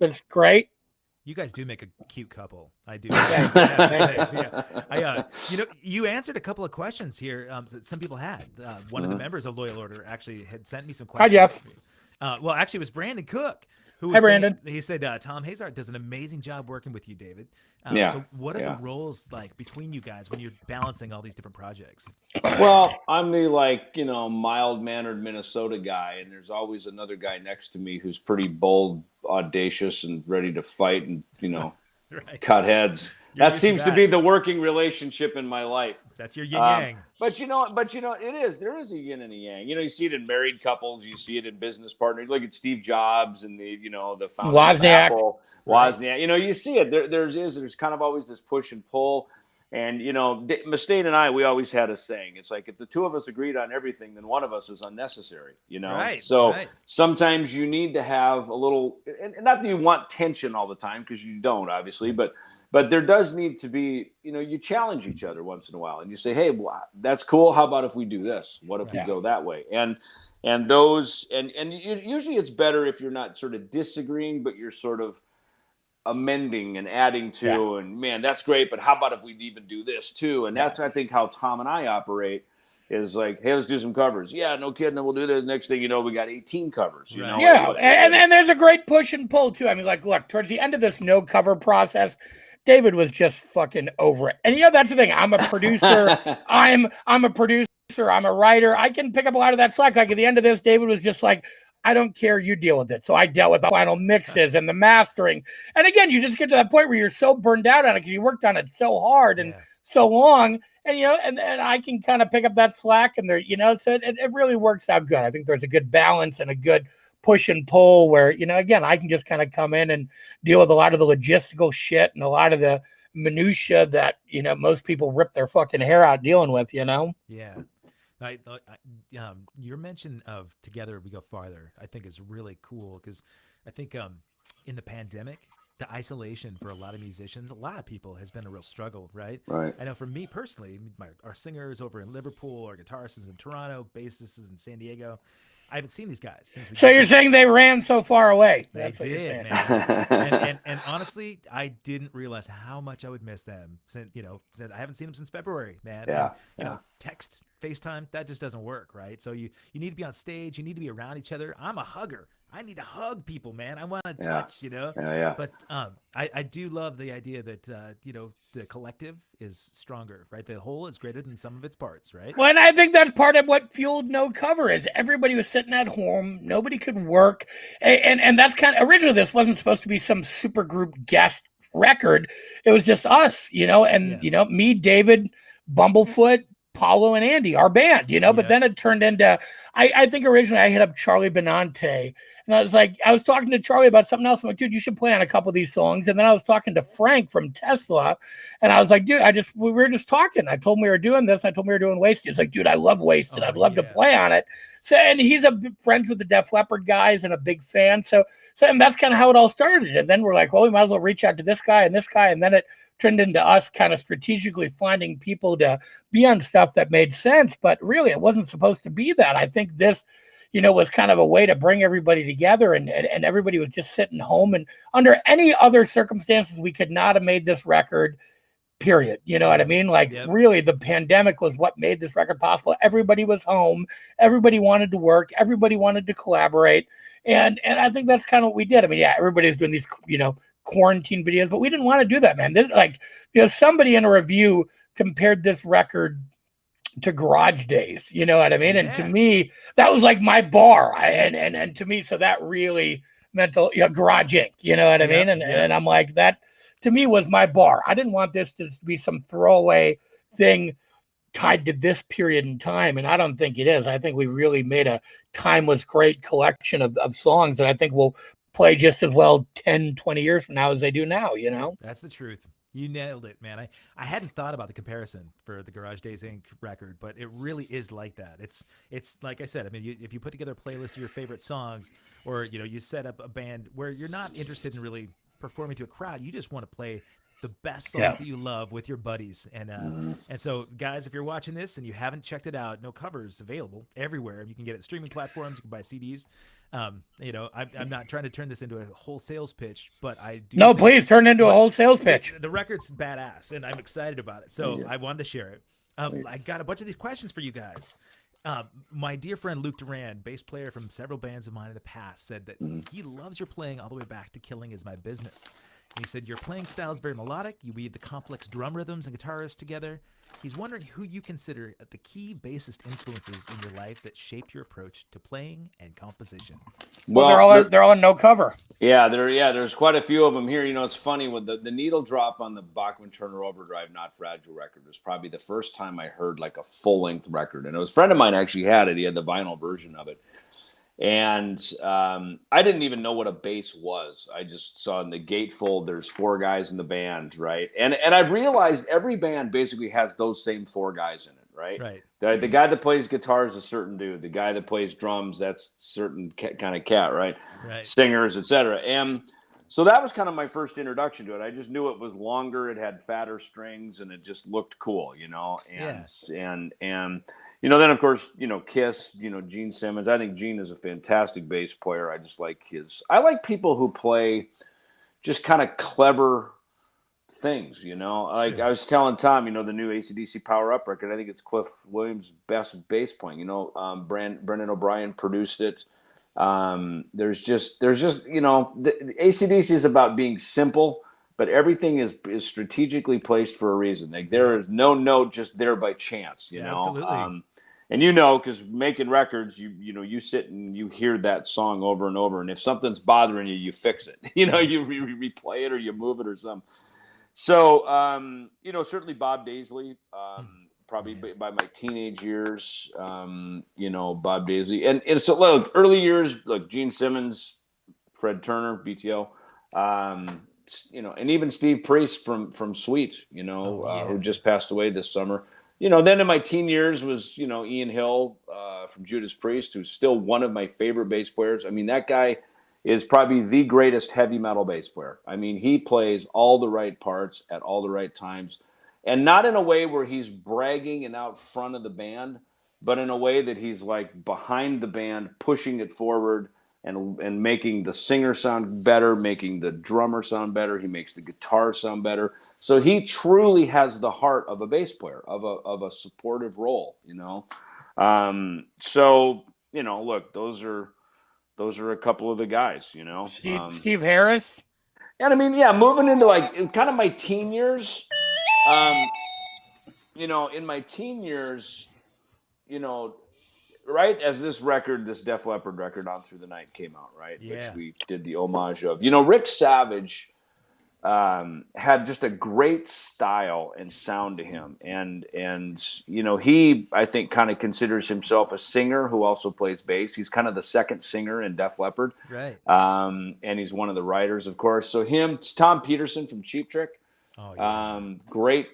it's great. You guys do make a cute couple. I do. You answered a couple of questions here that some people had. One of the members of Loyal Order actually had sent me some questions. Hi, Jeff. Well, actually, it was Brandon Cook. Hi, Brandon. He said, Thom Hazaert does an amazing job working with you, David. So what are the roles like between you guys when you're balancing all these different projects? Well, I'm the mild-mannered Minnesota guy, and there's always another guy next to me who's pretty bold, audacious, and ready to fight and, right. Cut heads. That seems to be the working relationship in my life. That's your yin-yang. But it is. There is a yin and a yang. You see it in married couples. You see it in business partners. Look at Steve Jobs and the founder of Apple. Wozniak. You see it. There's kind of always this push and pull. And, Mustaine and I, we always had a saying. It's like, if the two of us agreed on everything, then one of us is unnecessary, Right, So sometimes you need to have a little, and not that you want tension all the time, because you don't, obviously, but there does need to be, you challenge each other once in a while and you say, hey, well, that's cool. How about if we do this? What if we go that way? And usually it's better if you're not sort of disagreeing, but you're sort of amending and adding to, and man, that's great. But how about if we even do this too? And that's, I think, how Thom and I operate, is like, hey, let's do some covers. Yeah, no kidding. Then we'll do this. Next thing you know, we got 18 covers. And there's a great push and pull too. I mean, like, look, towards the end of this no cover process, David was just fucking over it. And that's the thing. I'm a producer. I'm a producer. I'm a writer. I can pick up a lot of that slack. Like at the end of this, David was just like, I don't care. You deal with it. So I dealt with the final mixes and the mastering. And again, you just get to that point where you're so burned out on it because you worked on it so hard and so long. And, and I can kind of pick up that slack and there, so it really works out good. I think there's a good balance and a good push and pull where, again, I can just kind of come in and deal with a lot of the logistical shit and a lot of the minutia that, most people rip their fucking hair out dealing with, Yeah. Your mention of Together We Go Farther, I think is really cool because I think in the pandemic, the isolation for a lot of musicians, a lot of people has been a real struggle, right? Right. I know for me personally, our singers over in Liverpool, our guitarists is in Toronto, bassists is in San Diego. I haven't seen these guys since. So you're saying they ran so far away? They did, man. and honestly, I didn't realize how much I would miss them. Since I haven't seen them since February, man. Yeah. And, text, FaceTime, that just doesn't work, right? So you need to be on stage. You need to be around each other. I'm a hugger. I need to hug people, man. I want to Yeah. touch, you know. Yeah. But I do love the idea that you know, the collective is stronger, right? The whole is greater than some of its parts, right? Well, and I think that's part of what fueled No Cover is everybody was sitting at home, nobody could work, and that's kind of originally this wasn't supposed to be some super group guest record. It was just us, you know, and Yeah. you know, me, David, Bumblefoot, Paulo, and Andy, our band, you know. But Yeah. then it turned into I think originally I hit up Charlie Benante, and I was like, I was talking to Charlie about something else. I'm like, dude, you should play on a couple of these songs. And then I was talking to Frank from Tesla, and I was like, dude, we were just talking. I told him we were doing this. I told him we were doing Wasted. He's like, dude, I love Wasted. Oh, I'd love to yeah. play on it. So, and he's friends with the Def Leppard guys and a big fan. So and that's kind of how it all started. And then we're like, well, we might as well reach out to this guy and this guy. And then it turned into us kind of strategically finding people to be on stuff that made sense. But really, it wasn't supposed to be that. I think this, you know, was kind of a way to bring everybody together, and everybody was just sitting home. And under any other circumstances, we could not have made this record, period. You know what I mean? Like, really, the pandemic was what made this record possible. Everybody was home. Everybody wanted to work. Everybody wanted to collaborate. And I think that's kind of what we did. I mean, yeah, everybody's doing these, you know, quarantine videos, but we didn't want to do that, man. This, like, you know, somebody in a review compared this record to Garage Days, you know what I mean? And to me, that was like my bar. And to me, so that really meant, you know, Garage Inc., you know what I mean? And I'm like, that to me was my bar. I didn't want this to be some throwaway thing tied to this period in time. And I don't think it is. I think we really made a timeless, great collection of songs that I think will play just as well 10, 20 years from now as they do now, you know? That's the truth. You nailed it, man. I hadn't thought about the comparison for the Garage Days Inc. record, but it really is like that. It's like I said. I mean, if you put together a playlist of your favorite songs, or you know, you set up a band where you're not interested in really performing to a crowd, you just want to play the best songs that you love with your buddies. And so, guys, if you're watching this and you haven't checked it out, No Cover is available everywhere. You can get it at streaming platforms. You can buy CDs. You know, I'm not trying to turn this into a whole sales pitch, but I do. No, please turn it into a whole sales pitch. The record's badass, and I'm excited about it. So I wanted to share it. I got a bunch of these questions for you guys. My dear friend Luke Duran, bass player from several bands of mine in the past, said that he loves your playing all the way back to Killing Is My Business. He said your playing style is very melodic. You weave the complex drum rhythms and guitar riffs together. He's wondering who you consider the key bassist influences in your life that shaped your approach to playing and composition. Well, they're all in No Cover. Yeah, there's quite a few of them here. You know, it's funny with the needle drop on the Bachman Turner Overdrive Not Fragile record was probably the first time I heard like a full length record, and it was a friend of mine actually had it. He had the vinyl version of it. And I didn't even know what a bass was. I just saw in the gatefold, there's 4 guys in the band, right? And I've realized every band basically has those same 4 guys in it, right? Right. The guy that plays guitar is a certain dude. The guy that plays drums, that's certain kind of cat, right? Right. Singers, etc. And so that was kind of my first introduction to it. I just knew it was longer, it had fatter strings, and it just looked cool, you know? And you know, then of course, you know, Kiss, you know, Gene Simmons. I think Gene is a fantastic bass player. I just like I like people who play just kind of clever things, you know. Like I was telling Tom, you know, the new AC/DC Power Up record, I think it's Cliff Williams' best bass playing. You know, Brendan O'Brien produced it. There's just, you know, the AC/DC is about being simple, but everything is strategically placed for a reason. Like there is no note just there by chance, you know. Absolutely. And you know, because making records, you know, you sit and you hear that song over and over, and if something's bothering you, you fix it. You know, you replay it or you move it or something. So, you know, certainly Bob Daisley, probably by my teenage years, you know, Bob Daisley. And so, look, early years, like Gene Simmons, Fred Turner, BTO, you know, and even Steve Priest from Sweet, you know, who just passed away this summer. You know, then in my teen years was, you know, Ian Hill from Judas Priest, who's still one of my favorite bass players. I mean, that guy is probably the greatest heavy metal bass player. I mean, he plays all the right parts at all the right times, and not in a way where he's bragging and out front of the band, but in a way that he's like behind the band, pushing it forward and making the singer sound better, making the drummer sound better. He makes the guitar sound better. So he truly has the heart of a bass player, of a supportive role, you know? So, you know, look, those are those are a couple of the guys, you know. Steve Harris. And I mean, yeah, moving into like kind of my teen years, you know, in my teen years, you know, right as this Def Leppard record, On Through the Night, came out, right? Yeah. Which we did the homage of. You know, Rick Savage had just a great style and sound to him. And you know, he, I think, kind of considers himself a singer who also plays bass. He's kind of the second singer in Def Leppard. Right. And he's one of the writers, of course. So him, Tom Peterson from Cheap Trick. Oh, yeah. Great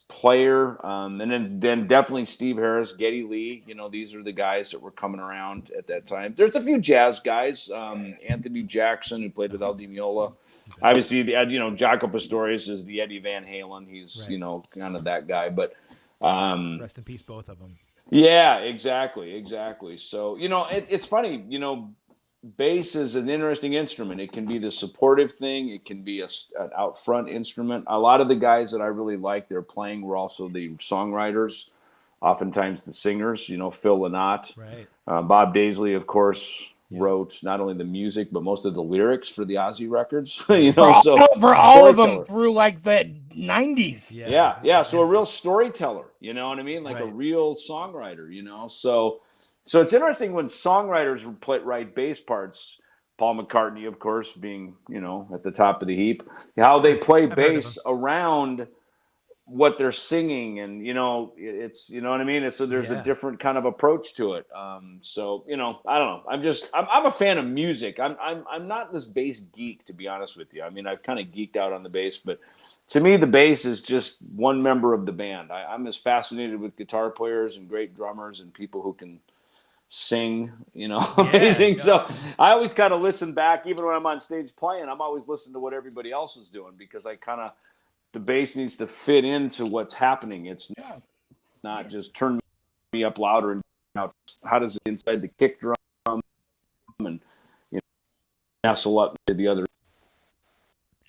player. And then definitely Steve Harris, Geddy Lee. You know, these are the guys that were coming around at that time. There's a few jazz guys. Anthony Jackson, who played with Al Di Meola. Obviously, you know, Jaco Pastorius is the Eddie Van Halen. He's, right. You know, kind of that guy. But rest in peace, both of them. Yeah, exactly. So, you know, it's funny, you know, bass is an interesting instrument. It can be the supportive thing. It can be an out front instrument. A lot of the guys that I really liked, they're playing, were also the songwriters, oftentimes the singers, you know, Phil Lynott. Right. Bob Daisley, of course, wrote not only the music, but most of the lyrics for the Ozzy records, you know, for all of them through like the 90s. Yeah. So a real storyteller, you know what I mean? Like right. a real songwriter, you know? So it's interesting when songwriters write bass parts, Paul McCartney, of course, being, you know, at the top of the heap, how they play bass around what they're singing. And, you know, it's, you know what I mean? So there's a different kind of approach to it. So, you know, I don't know. I'm a fan of music. I'm not this bass geek, to be honest with you. I mean, I've kind of geeked out on the bass, but to me, the bass is just one member of the band. I'm as fascinated with guitar players and great drummers and people who can sing, you know, amazing. So I always kind of listen back, even when I'm on stage playing, I'm always listening to what everybody else is doing, because the bass needs to fit into what's happening. It's not just turn me up louder and out. How does it inside the kick drum and, you know, nestle up to the other.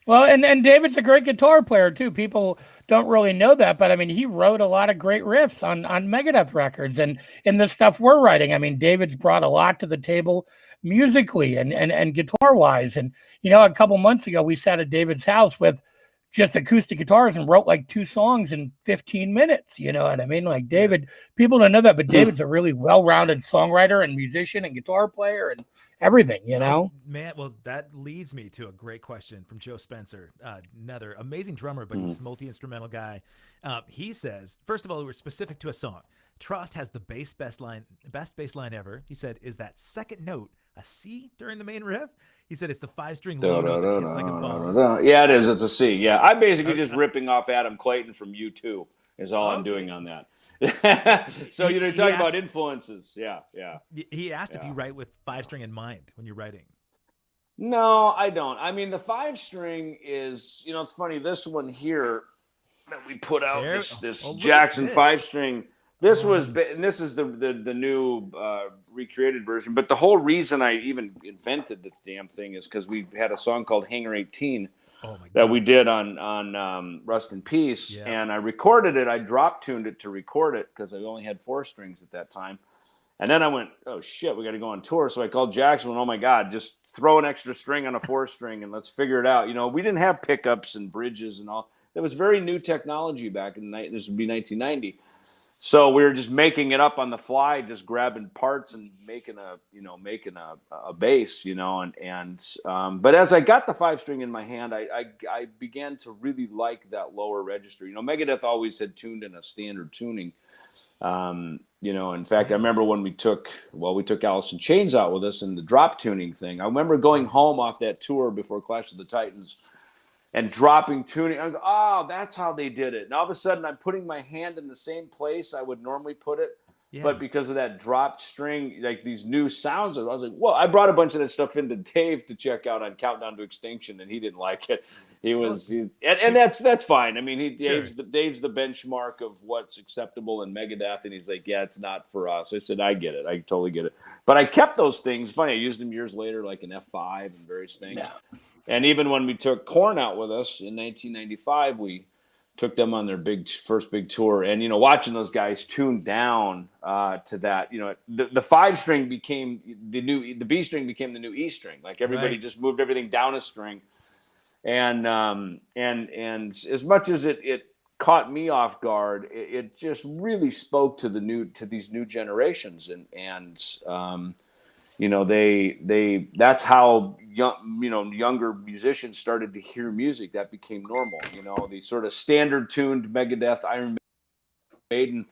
Well, and David's a great guitar player too. People don't really know that, but I mean, he wrote a lot of great riffs on Megadeth records and in the stuff we're writing. I mean, David's brought a lot to the table musically and guitar wise. And, you know, a couple months ago, we sat at David's house with just acoustic guitars and wrote like 2 songs in 15 minutes. You know what I mean? Like David, people don't know that, but David's a really well-rounded songwriter and musician and guitar player and everything, you know? Man, well, that leads me to a great question from Joe Spencer, another amazing drummer, but he's a multi-instrumental guy. He says, first of all, we're specific to a song. Trust has the best bass line ever. He said, is that second note a C during the main riff? He said it's the 5-string low note that hits like a bomb. Yeah, it is. It's a C. Yeah, I'm basically just ripping off Adam Clayton from U2 is all I'm doing on that. So, you know, you're talking about influences. Yeah. He asked if you write with 5-string in mind when you're writing. No, I don't. I mean, the 5-string is, you know, it's funny. This one here that we put out, this Jackson 5-string. This was, and this is the new recreated version. But the whole reason I even invented the damn thing is because we had a song called Hangar 18 that we did on Rust in Peace, and I recorded it. I drop tuned it to record it because I only had 4 strings at that time. And then I went, oh shit, we got to go on tour. So I called Jackson. And, oh my God, just throw an extra string on a 4-string and let's figure it out. You know, we didn't have pickups and bridges and all. There was very new technology back in this would be 1990. So we were just making it up on the fly, just grabbing parts and making a bass, you know, but as I got the 5-string in my hand, I began to really like that lower register. You know, Megadeth always had tuned in a standard tuning. You know, in fact, I remember when we took Ellison Chains out with us and the drop tuning thing. I remember going home off that tour before Clash of the Titans and dropping tuning. I go, oh, that's how they did it. And all of a sudden, I'm putting my hand in the same place I would normally put it. Yeah. But because of that dropped string, like these new sounds, I was like, well, I brought a bunch of that stuff into Dave to check out on Countdown to Extinction, and he didn't like it. And that's fine. I mean, Dave's the benchmark of what's acceptable in Megadeth, and he's like, yeah, it's not for us. I said, I get it. I totally get it. But I kept those things. Funny, I used them years later, like an F5 and various things. Yeah. And even when we took Korn out with us in 1995, we took them on their first big tour, and watching those guys tune down to that, the 5-string became the B string became the new E string. Like everybody just moved everything down a string, and as much as it caught me off guard, it just really spoke to these new generations, and that's how younger musicians started to hear music. That became normal. The sort of standard tuned Megadeth, Iron Maiden.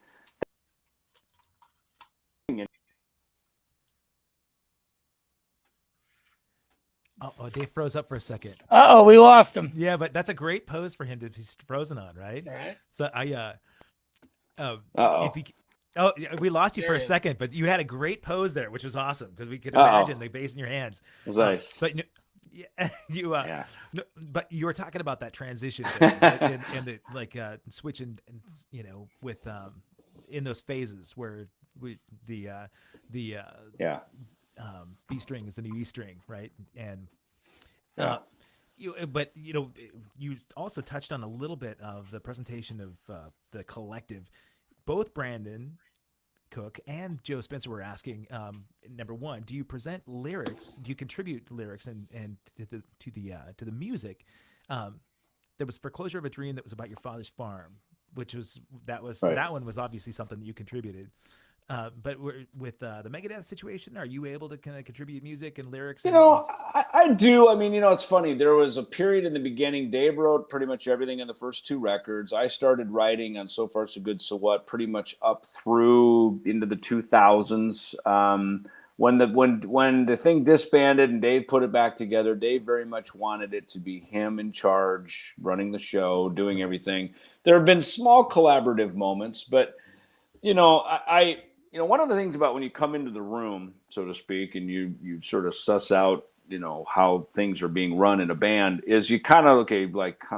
Oh, Dave froze up for a second. Uh-oh, we lost him. Yeah, but that's a great pose for him to be frozen on, right? All right. So if he, we lost you for a second, but you had a great pose there, which was awesome because we could imagine the bass in your hands. But but you were talking about that transition thing, right? and the switching, with in those phases where the B string is the new E string, right? And you also touched on a little bit of the presentation of the collective. Both Brandon Cook and Joe Spencer were asking, number one, do you present lyrics? Do you contribute lyrics and to the music? There was Foreclosure of a Dream that was about your father's farm, that one was obviously something that you contributed. But with the Megadeth situation, are you able to kind of contribute music and lyrics? I do. I mean, it's funny. There was a period in the beginning. Dave wrote pretty much everything in the first 2 records. I started writing on So Far So Good So What pretty much up through into the 2000s. When the thing disbanded and Dave put it back together, Dave very much wanted it to be him in charge, running the show, doing everything. There have been small collaborative moments, but one of the things about when you come into the room, so to speak, and you sort of suss out, how things are being run in a band is you kind of,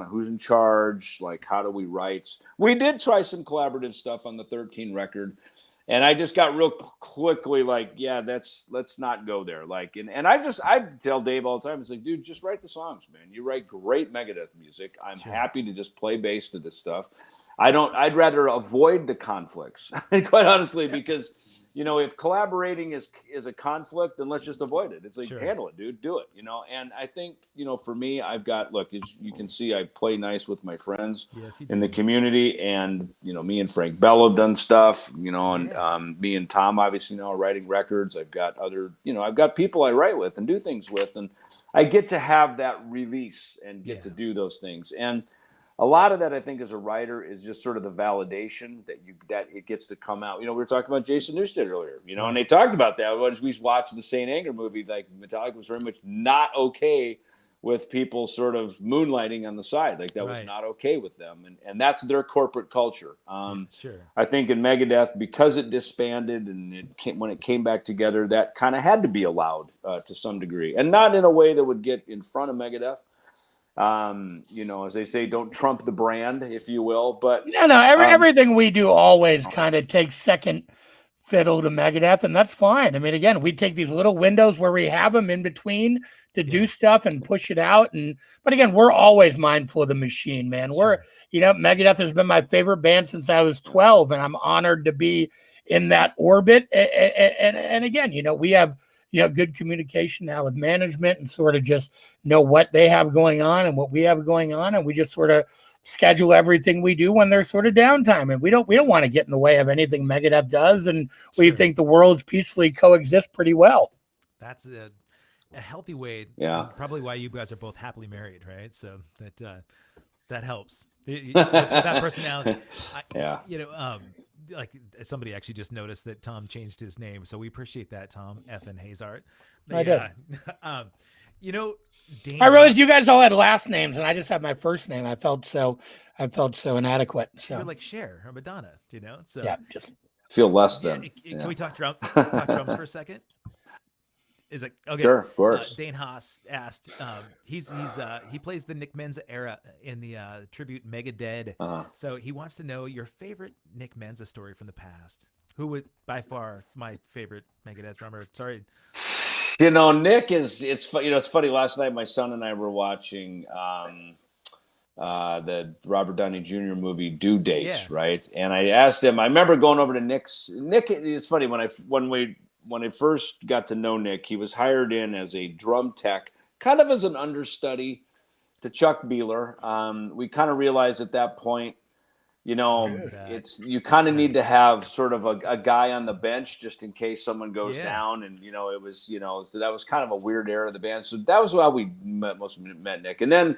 who's in charge? Like, how do we write? We did try some collaborative stuff on the 13 record. And I just got real quickly let's not go there. I tell Dave all the time, it's like, dude, just write the songs, man. You write great Megadeth music. I'm happy to just play bass to this stuff. I'd rather avoid the conflicts, quite honestly, because, if collaborating is a conflict, then let's just avoid it. It's like, handle it, dude, do it, And I think, for me, I've got, as you can see, I play nice with my friends in the community, and, me and Frank Bell have done stuff, and me and Thom obviously now are writing records. I've got I've got people I write with and do things with, and I get to have that release and get to do those things. And a lot of that, I think, as a writer, is just sort of the validation that it gets to come out. We were talking about Jason Newsted earlier, and they talked about that when we watched the Saint Anger movie. Like, Metallica was very much not okay with people sort of moonlighting on the side. Like, that was not okay with them, and that's their corporate culture. I think in Megadeth, because it disbanded and when it came back together, that kind of had to be allowed to some degree, and not in a way that would get in front of Megadeth. As they say, don't trump the brand, if you will. But everything we do always kind of takes second fiddle to Megadeth, and that's fine. I mean, again, we take these little windows where we have them in between to do stuff and push it out. But again, we're always mindful of the machine, man. Megadeth has been my favorite band since I was 12, and I'm honored to be in that orbit. And again, we have good communication now with management and sort of just know what they have going on and what we have going on. And we just sort of schedule everything we do when there's sort of downtime. And we don't want to get in the way of anything Megadeth does. And we think the worlds peacefully coexist pretty well. That's a healthy way. Yeah. Probably why you guys are both happily married, right? So that helps. That personality. Like, somebody actually just noticed that Thom changed his name, so we appreciate that, Thom Hazaert. I did. Dane, I realized you guys all had last names, and I just have my first name. I felt so inadequate. So you're like Cher or Madonna, So just feel less than. Can we talk drums for a second? Is like, okay, sure, of course. Dane Haas asked. He plays the Nick Menza era in the tribute Megadeth. So he wants to know your favorite Nick Menza story from the past. Who would, by far, my favorite Megadeth drummer? Sorry, Nick is. It's funny. Last night, my son and I were watching the Robert Downey Jr. movie Due Date, Yeah. right? And I asked him. I remember going over to Nick's. Nick, it's funny when I first got to know Nick, he was hired in as a drum tech, kind of as an understudy to Chuck Beeler. We kind of realized at that point, you That. kind of need to Nice. have sort of a guy on the bench just in case someone goes Yeah. down. And, it was, so that was kind of a weird era of the band. So that was how we met Nick. And then,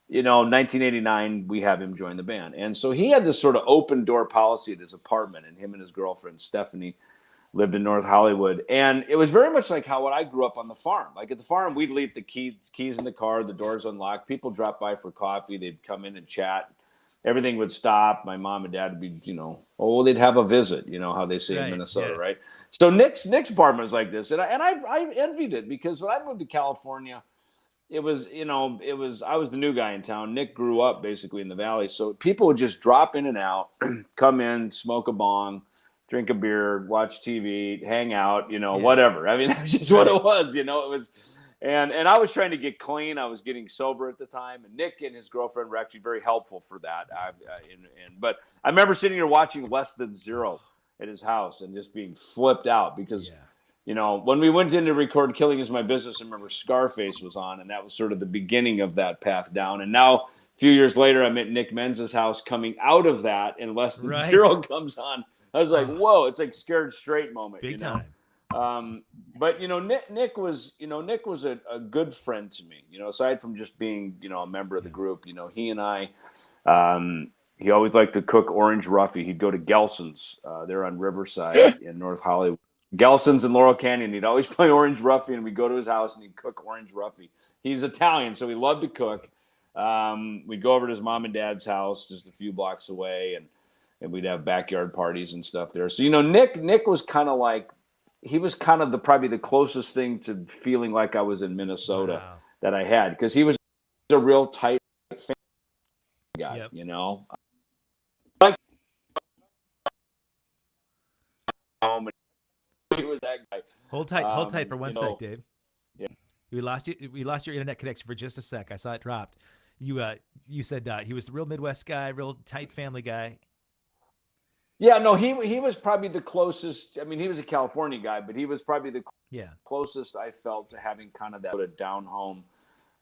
1989, we have him join the band. And so he had this sort of open door policy at his apartment, and him and his girlfriend, Stephanie, lived in North Hollywood. And it was very much like how I grew up on the farm. Like at the farm, we'd leave the keys in the car, the doors unlocked. People drop by for coffee. They'd come in and chat. Everything would stop. My mom and dad would be, they'd have a visit, how they say in Minnesota, right? So Nick's apartment was like this. And I envied it because when I moved to California, I was the new guy in town. Nick grew up basically in the Valley. So people would just drop in and out, come in, smoke a bong, drink a beer, watch TV, hang out, whatever. I mean, that's just what it was, it was. And I was trying to get clean. I was getting sober at the time. And Nick and his girlfriend were actually very helpful for that. But I remember sitting here watching Less Than Zero at his house and just being flipped out because, when we went in to record Killing Is My Business, I remember Scarface was on. And that was sort of the beginning of that path down. And now, a few years later, I'm at Nick Menza's house coming out of that. And Less Than Zero comes on. I was like, whoa, it's like Scared Straight moment. Big time. But Nick was a good friend to me, aside from just being, a member of the group, he and I, he always liked to cook orange roughy. He'd go to Gelson's, there on Riverside in North Hollywood, Gelson's in Laurel Canyon. He'd always play orange roughy and we'd go to his house and he'd cook orange roughy. He's Italian, so he loved to cook. We'd go over to his mom and dad's house just a few blocks away and we'd have backyard parties and stuff there. So, Nick was kind of like, he was kind of probably the closest thing to feeling like I was in Minnesota that I had, because he was a real tight family guy, Like, he was that guy. Hold tight for one sec, Dave. Yeah. We lost your internet connection for just a sec. I saw it dropped. You said he was the real Midwest guy, real tight family guy. Yeah, no, he was probably the closest. I mean, he was a California guy, but he was probably the closest I felt to having kind of that down home,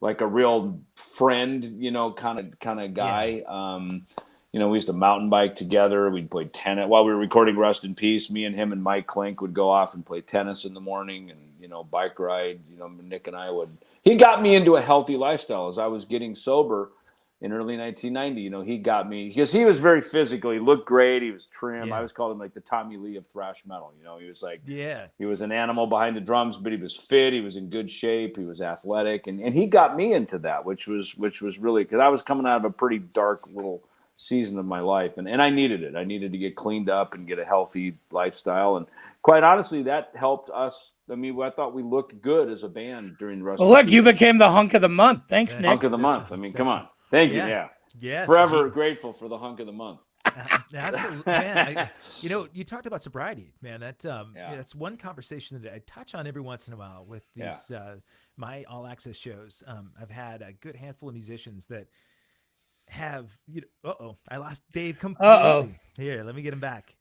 like a real friend, kind of guy. Yeah. We used to mountain bike together. We'd play tennis while we were recording Rust in Peace. Me and him and Mike Klink would go off and play tennis in the morning and, bike ride. Nick and I would. He got me into a healthy lifestyle as I was getting sober. In early 1990, he got me because he was very physical. He looked great. He was trim. Yeah. I always called him like the Tommy Lee of thrash metal. He was like, he was an animal behind the drums, but he was fit. He was in good shape. He was athletic, and he got me into that, which was really, because I was coming out of a pretty dark little season of my life, and I needed it. I needed to get cleaned up and get a healthy lifestyle, and quite honestly, that helped us. I mean, I thought we looked good as a band during the rest. Well, look, you became the hunk of the month. Thanks, Nick. Hunk of the month. I mean, come on. Thank you. Yeah. Yes. Forever grateful for the hunk of the month. Absolutely, man. You talked about sobriety, man. That's one conversation that I touch on every once in a while with these my all access shows. I've had a good handful of musicians that have. I lost Dave completely. Here, let me get him back.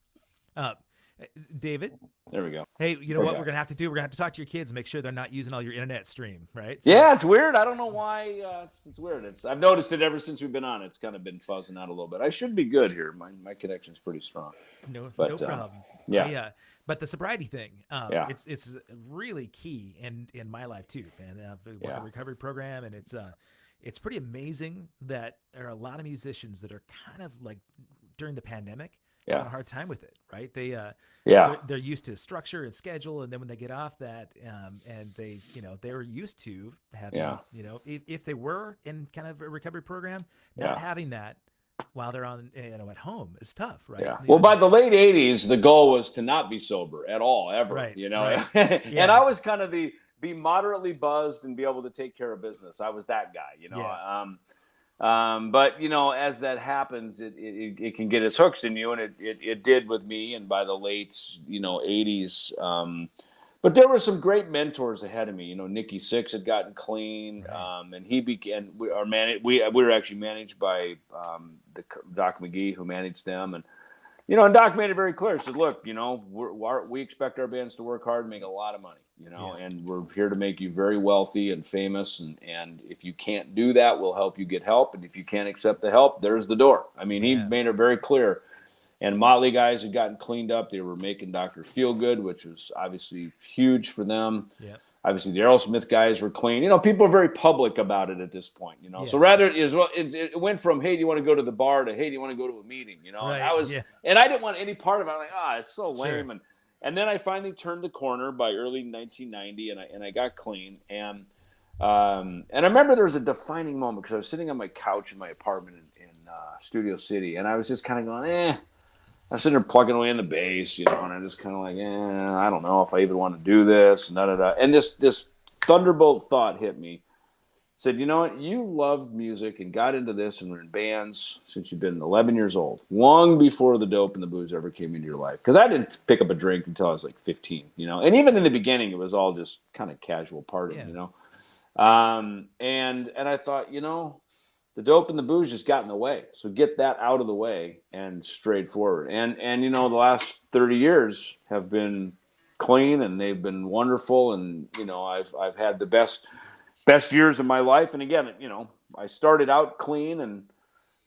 David. There we go. Hey, what we're gonna have to do? We're gonna have to talk to your kids and make sure they're not using all your internet stream, right? So, yeah, it's weird. I don't know why. It's weird. I've noticed it ever since we've been on. It's kind of been fuzzing out a little bit. I should be good here. My connection's pretty strong. No problem. But the sobriety thing, it's really key in my life too, man. A recovery program, and it's pretty amazing that there are a lot of musicians that are kind of like during the pandemic. Having a hard time with it, right? They're used to structure and schedule, and then when they get off that, and they're used to having, if they were in kind of a recovery program, not having that while they're on, at home is tough, right? Yeah. Well, by the late '80s, the goal was to not be sober at all, ever. Right. Right. And I was kind of be moderately buzzed and be able to take care of business. I was that guy, But as that happens, it can get its hooks in you, and it did with me. And by the late 80s, But there were some great mentors ahead of me. You know, Nikki Sixx had gotten clean, Right. and he began. We were actually managed by the Doc McGee, who managed them, and you know, and Doc made it very clear. He said, "Look, you know, we expect our bands to work hard and make a lot of money. You know, Yeah. and we're here to make you very wealthy and famous. And if you can't do that, we'll help you get help. And if you can't accept the help, there's the door." I mean, he Yeah. made it very clear. And Motley guys had gotten cleaned up. They were making Dr. Feelgood, which was obviously huge for them. Yeah. Obviously, the Aerosmith guys were clean. You know, people are very public about it at this point. You know, so Yeah. rather it went from, "Hey, do you want to go to the bar?" to, "Hey, do you want to go to a meeting?" You know, Right. and Yeah. and I didn't want any part of it. I'm like, it's so Sure. lame. And then I finally turned the corner by early 1990, and I got clean. And I remember there was a defining moment because I was sitting on my couch in my apartment in Studio City, and I was just kind of going, I'm sitting there plugging away in the bass, you know, and I'm just kind of like, I don't know if I even want to do this. And this thunderbolt thought hit me. Said, you know what? You loved music and got into this and were in bands since you've been 11 years old, long before the dope and the booze ever came into your life. Because I didn't pick up a drink until I was like 15, you know. And even in the beginning, it was all just kind of casual partying, you know. And I thought, you know, the dope and the booze just got in the way. So get that out of the way and straightforward. And you know, the last 30 years have been clean and they've been wonderful. And, you know, I've had the best years of my life. And again, you know, I started out clean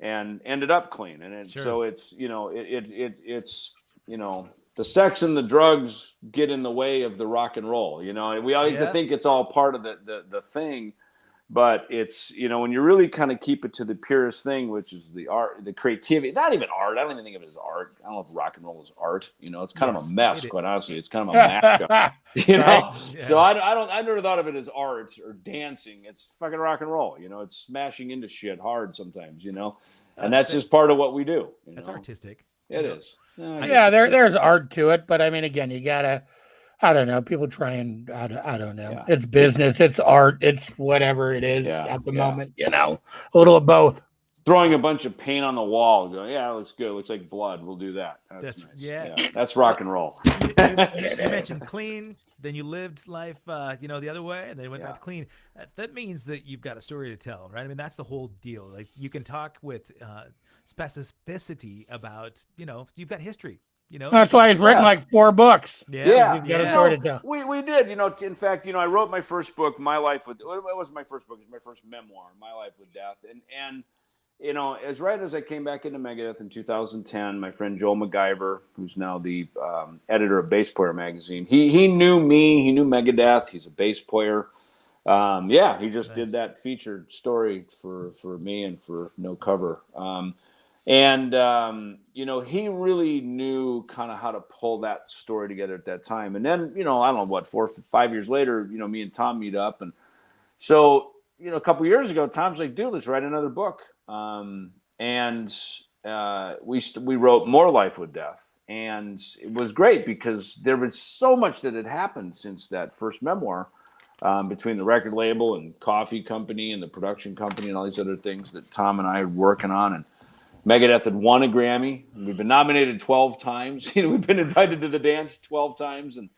and ended up clean. And Sure. So it's, you know, it's, you know, the sex and the drugs get in the way of the rock and roll, you know, and we all like to think it's all part of the thing. But it's, you know, when you really kind of keep it to the purest thing, which is the art, the creativity, not even art. I don't even think of it as art. I don't know if rock and roll is art. You know, it's kind of a mess, quite honestly. It's kind of a mashup, you know? Right. Yeah. So I never thought of it as art or dancing. It's fucking rock and roll. You know, it's smashing into shit hard sometimes, you know? And that's just part of what we do. You That's know? artistic. It is. Yeah, there's art to it, but I mean, again, you gotta, I don't know, people try and, I don't know. Yeah. It's business, it's art, it's whatever it is at the moment, you know, a little of both. Throwing a bunch of paint on the wall, going, yeah, it looks good. It looks like blood. We'll do that. That's nice. Yeah. That's rock and roll. You mentioned clean, then you lived life, you know, the other way, and then went back to clean. That means that you've got a story to tell, right? I mean, that's the whole deal. Like, you can talk with specificity about, you know, you've got history. You know, that's why he's written like 4 books. Yeah. He's got a story to tell. We did, you know. In fact, you know, I wrote my first book, My Life with. It wasn't my first book; it was my first memoir, My Life with Death. And you know, as I came back into Megadeth in 2010, my friend Joel MacGyver, who's now the editor of Bass Player magazine, he knew me. He knew Megadeth. He's a bass player. He just did that featured story for me and for No Cover. You know, he really knew kind of how to pull that story together at that time. And then, you know, I don't know what, 4 or 5 years later, you know, me and Thom meet up. And so, you know, a couple of years ago, Tom's like, dude, let's write another book. We wrote More Life with Death. And it was great because there was so much that had happened since that first memoir, between the record label and coffee company and the production company and all these other things that Thom and I are working on. And Megadeth had won a Grammy. We've been nominated 12 times. You know, we've been invited to the dance 12 times. And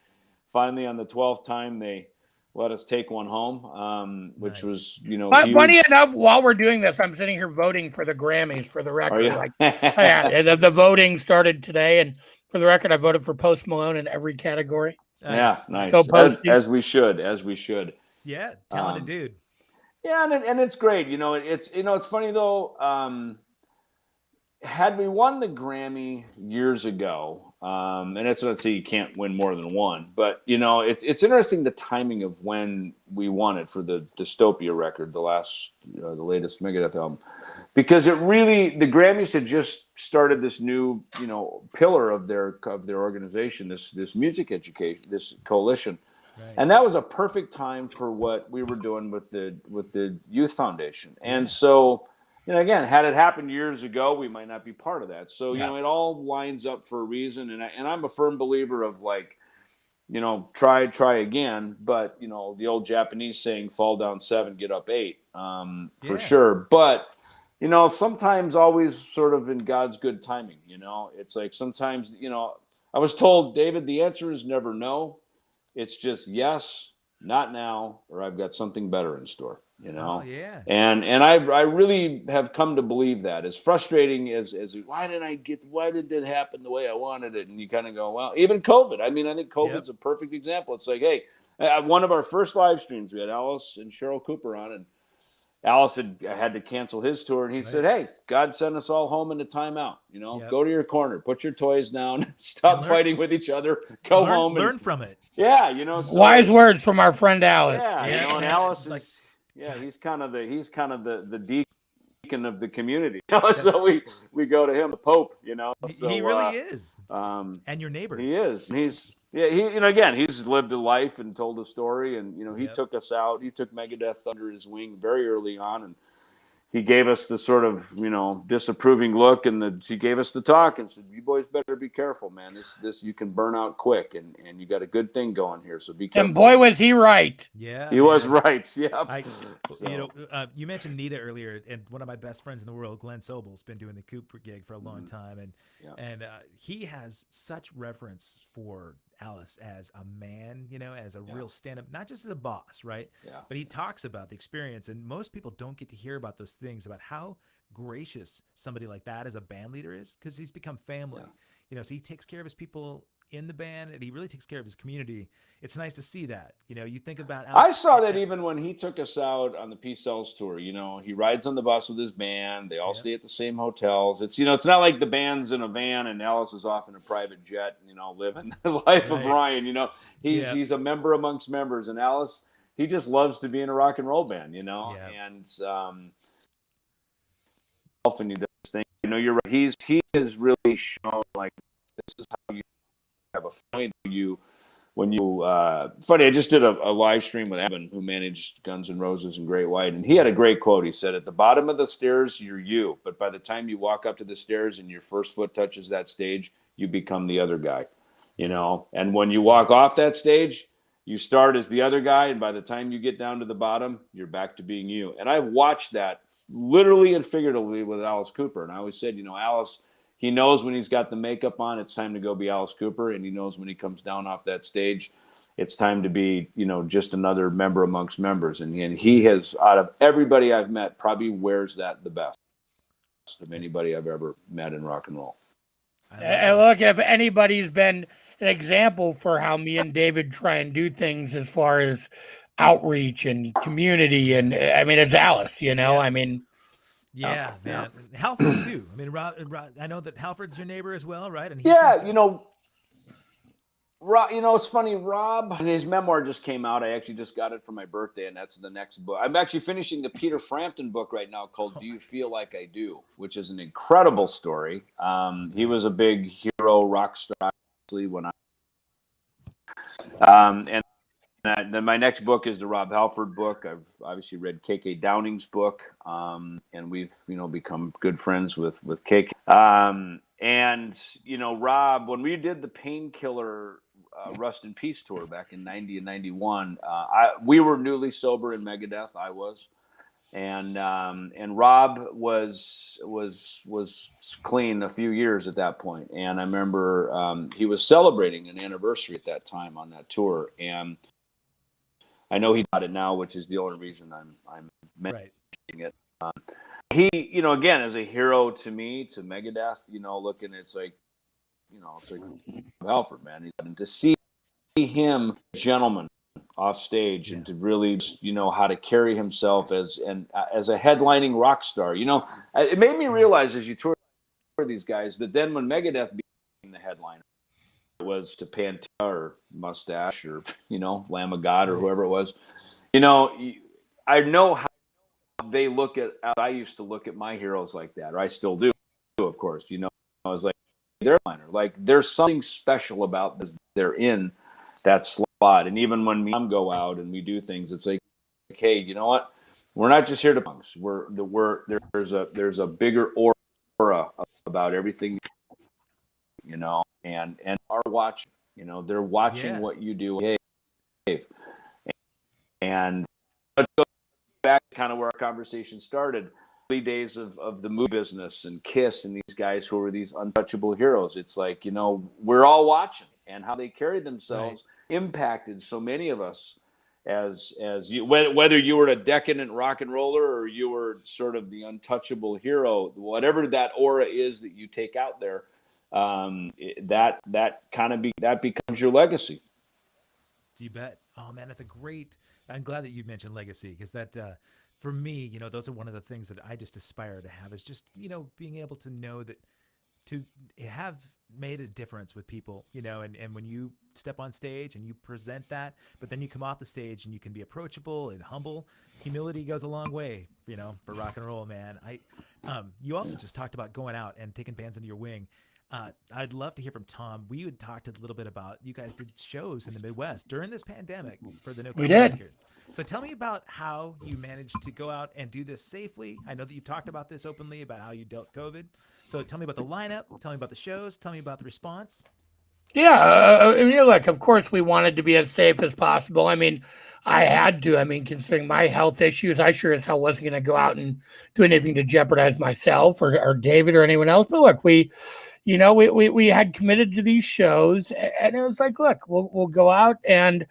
finally, on the 12th time, they let us take one home, which was, you know, funny enough, while we're doing this, I'm sitting here voting for the Grammys for the record. The voting started today. And for the record, I voted for Post Malone in every category. Nice. As we should. Yeah, talented dude. Yeah, and it's great. You know, it's funny though. Had we won the Grammy years ago, and let's say you can't win more than one, but you know, it's interesting the timing of when we won it for the Dystopia record, the latest Megadeth album, because the Grammys had just started this new, you know, pillar of their organization, this music education, this coalition. Right. And that was a perfect time for what we were doing with the Youth Foundation. And so, you know, again, had it happened years ago, we might not be part of that. So, you know, it all lines up for a reason. And I'm a firm believer of, like, you know, try again. But, you know, the old Japanese saying, fall down 7, get up 8, for sure. But, you know, sometimes always sort of in God's good timing, you know. It's like sometimes, you know, I was told, David, the answer is never no. It's just yes, not now, or I've got something better in store. Oh yeah. And I really have come to believe that, as frustrating as why did that happen the way I wanted it? And you kind of go, well, even COVID. I mean, I think COVID's a perfect example. It's like, hey, one of our first live streams, we had Alice and Cheryl Cooper on, and Alice had to cancel his tour, and he said, hey, God sent us all home into timeout. Go to your corner, put your toys down, stop fighting with each other, go home. Learn from it. Yeah, so wise words from our friend Alice. Yeah, and Alice is he's kind of the deacon of the community. So we go to him, the Pope. So, he really is. And your neighbor. He is. He's lived a life and told a story, and he took us out. He took Megadeth under his wing very early on, and he gave us the sort of disapproving look, and he gave us the talk and said, "You boys better be careful, man. This you can burn out quick, and you got a good thing going here, so be careful." And boy, was he right. Yeah, he was right. Yeah. You mentioned Nita earlier, and one of my best friends in the world, Glenn Sobel's been doing the Cooper gig for a long time, and he has such reverence for Alice as a man, as a real stand-up, not just as a boss, right? Yeah. But he talks about the experience, and most people don't get to hear about those things, about how gracious somebody like that as a band leader is, because he's become family. So he takes care of his people in the band, and he really takes care of his community. It's nice to see that. You think about Alex. I saw that even when he took us out on the Peace Sells tour. He rides on the bus with his band. They all stay at the same hotels. It's it's not like the band's in a van and Alice is off in a private jet, living the life of Ryan. He's a member amongst members, and Alice, he just loves to be in a rock and roll band. And often he does things. You're right. He has really shown like this is how you have a family. Funny, I just did a live stream with Evan, who managed Guns N' Roses and Great White, and he had a great quote. He said, "At the bottom of the stairs, you're you, but by the time you walk up to the stairs and your first foot touches that stage, you become the other guy." And when you walk off that stage, you start as the other guy, and by the time you get down to the bottom, you're back to being you. And I've watched that literally and figuratively with Alice Cooper, and I always said, Alice, he knows when he's got the makeup on, it's time to go be Alice Cooper. And he knows when he comes down off that stage, it's time to be, just another member amongst members. And he has, out of everybody I've met, probably wears that the best of anybody I've ever met in rock and roll. And look, if anybody's been an example for how me and David try and do things as far as outreach and community, and I mean, it's Alice, I mean. Yeah, man. Halford too. I mean, Rob, I know that Halford's your neighbor as well, right? And Rob, it's funny. Rob, and his memoir just came out. I actually just got it for my birthday, and that's the next book. I'm actually finishing the Peter Frampton book right now called "Do You Feel Like I Do," which is an incredible story. He was a big hero rock star when then my next book is the Rob Halford book. I've obviously read KK Downing's book, and we've become good friends with KK. Rob, when we did the Painkiller Rust in Peace tour back in '90 and '91, we were newly sober in Megadeth. I was, and Rob was clean a few years at that point. And I remember he was celebrating an anniversary at that time on that tour, and I know he got it now, which is the only reason I'm mentioning it. He, again, as a hero to me, to Megadeth, looking, it's like Halford, man. And to see him, gentleman, off stage, and to really, how to carry himself as a headlining rock star. It made me realize as you tour these guys that then when Megadeth became the headliner, was to Pantera or Mustache or Lamb of God or whoever it was, I know how they look at. I used to look at my heroes like that, or I still do, of course. I was like, they're like there's something special about this. They're in that slot, and even when we go out and we do things, it's like, hey, you know what? We're not just here to punks. There's a bigger aura about everything. And are watching, they're watching what you do. And let's go back to kind of where our conversation started. Early days of the movie business and Kiss and these guys who were these untouchable heroes. It's like, we're all watching, and how they carried themselves impacted so many of us as you, whether you were a decadent rock and roller or you were sort of the untouchable hero, whatever that aura is that you take out there, that becomes your legacy. You bet. Oh man, that's a great. I'm glad that you mentioned legacy, because that, for me, those are one of the things that I just aspire to have, is just being able to know that, to have made a difference with people, and when you step on stage and you present that, but then you come off the stage and you can be approachable and humble. Humility goes a long way, for rock and roll, man. You also just talked about going out and taking bands under your wing. I'd love to hear from Thom. We had talked a little bit about, you guys did shows in the Midwest during this pandemic for the No Cover record. So tell me about how you managed to go out and do this safely. I know that you've talked about this openly, about how you dealt COVID. So tell me about the lineup. Tell me about the shows. Tell me about the response. Yeah, look, of course we wanted to be as safe as possible. I had to. Considering my health issues, I sure as hell wasn't going to go out and do anything to jeopardize myself or David or anyone else. But look, we had committed to these shows, and it was like, look, we'll go out, and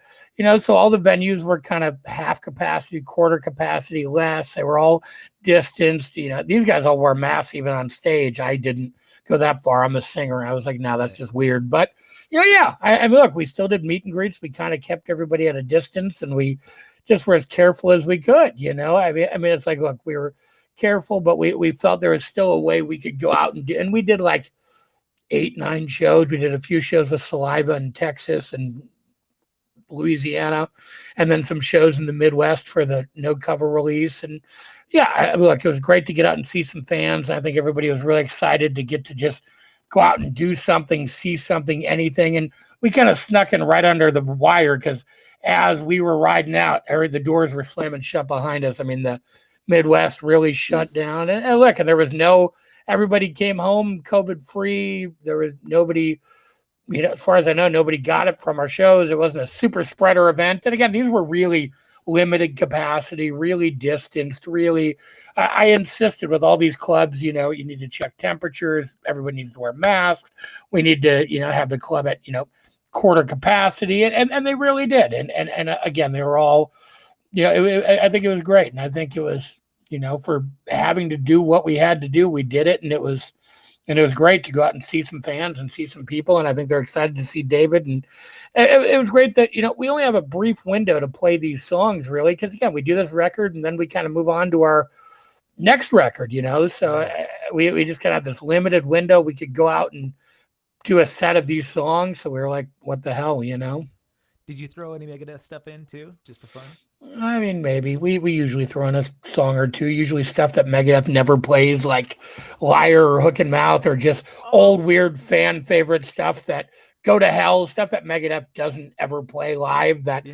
so all the venues were kind of half capacity, quarter capacity, less. They were all distanced. These guys all wore masks even on stage. I didn't go that far. I'm a singer. I was like, no, that's just weird. But look, we still did meet and greets. We kind of kept everybody at a distance, and we just were as careful as we could. It's like, look, we were careful, but we felt there was still a way we could go out and do. And we did like 8-9 shows. We did a few shows with Saliva in Texas and Louisiana, and then some shows in the Midwest for the No Cover release. And look, it was great to get out and see some fans. I think everybody was really excited to get to just go out and do something, see something, anything. And we kind of snuck in right under the wire, because as we were riding out, the doors were slamming shut behind us. The Midwest really shut down. And look, and there was everybody came home COVID free. There was nobody, as far as I know, nobody got it from our shows. It wasn't a super spreader event. And again, these were really limited capacity, really distanced, really. I insisted with all these clubs, you need to check temperatures. Everybody needs to wear masks. We need to, have the club at, quarter capacity. And they really did. And again, they were all, I think it was great. And I think it was, for having to do what we had to do, we did it. And it was great to go out and see some fans and see some people. And I think they're excited to see David. And it was great that, we only have a brief window to play these songs, really. Because, again, we do this record and then we kind of move on to our next record, So we just kind of have this limited window. We could go out and do a set of these songs. So we were like, what the hell, Did you throw any Megadeth stuff in, too, just for fun? Maybe. We usually throw in a song or two, usually stuff that Megadeth never plays, like Liar or Hook and Mouth, or just old, weird fan favorite stuff that go to hell, stuff that Megadeth doesn't ever play live, that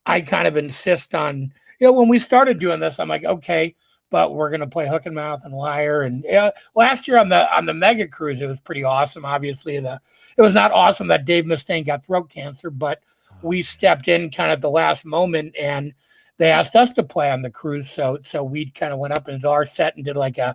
I kind of insist on. When we started doing this, I'm like, okay, but we're going to play Hook and Mouth and Liar. And last year on the Mega Cruise, it was pretty awesome. Obviously, it was not awesome that Dave Mustaine got throat cancer, but we stepped in kind of at the last moment, and they asked us to play on the cruise. So we kind of went up into our set and did like a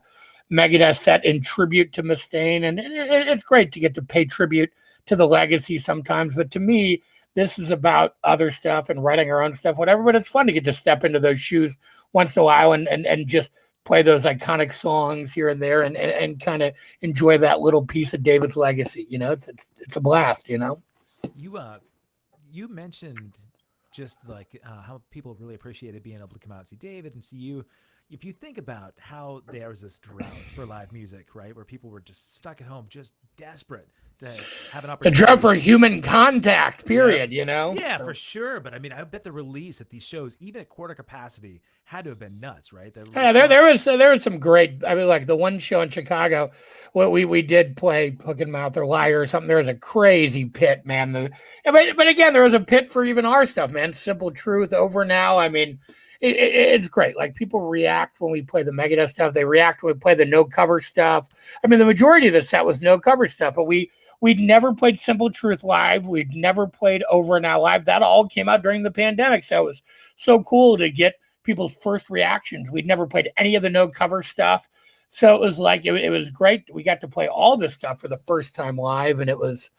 Megadeth set in tribute to Mustaine. And it's great to get to pay tribute to the legacy sometimes. But to me, this is about other stuff and writing our own stuff, whatever. But it's fun to get to step into those shoes once in a while and just play those iconic songs here and there and kind of enjoy that little piece of David's legacy. It's a blast, You mentioned just like how people really appreciated being able to come out and see David and see you. If you think about how there was this drought for live music, right, where people were just stuck at home, just desperate to have an opportunity. The drought for human contact, period, Yeah, for sure. But I bet the release at these shows, even at quarter capacity, had to have been nuts, right? There was some great. Like the one show in Chicago, we did play Hook and Mouth or Liar or something. There was a crazy pit, man. But again, there was a pit for even our stuff, man. Simple Truth, Over Now. It's great. Like, people react when we play the Megadeth stuff. They react when we play the no cover stuff. The majority of the set was no cover stuff, but we'd never played Simple Truth live. We'd never played Over Now live. That all came out during the pandemic. So it was so cool to get people's first reactions. We'd never played any of the no cover stuff. So it was like, it was great. We got to play all this stuff for the first time live. And it was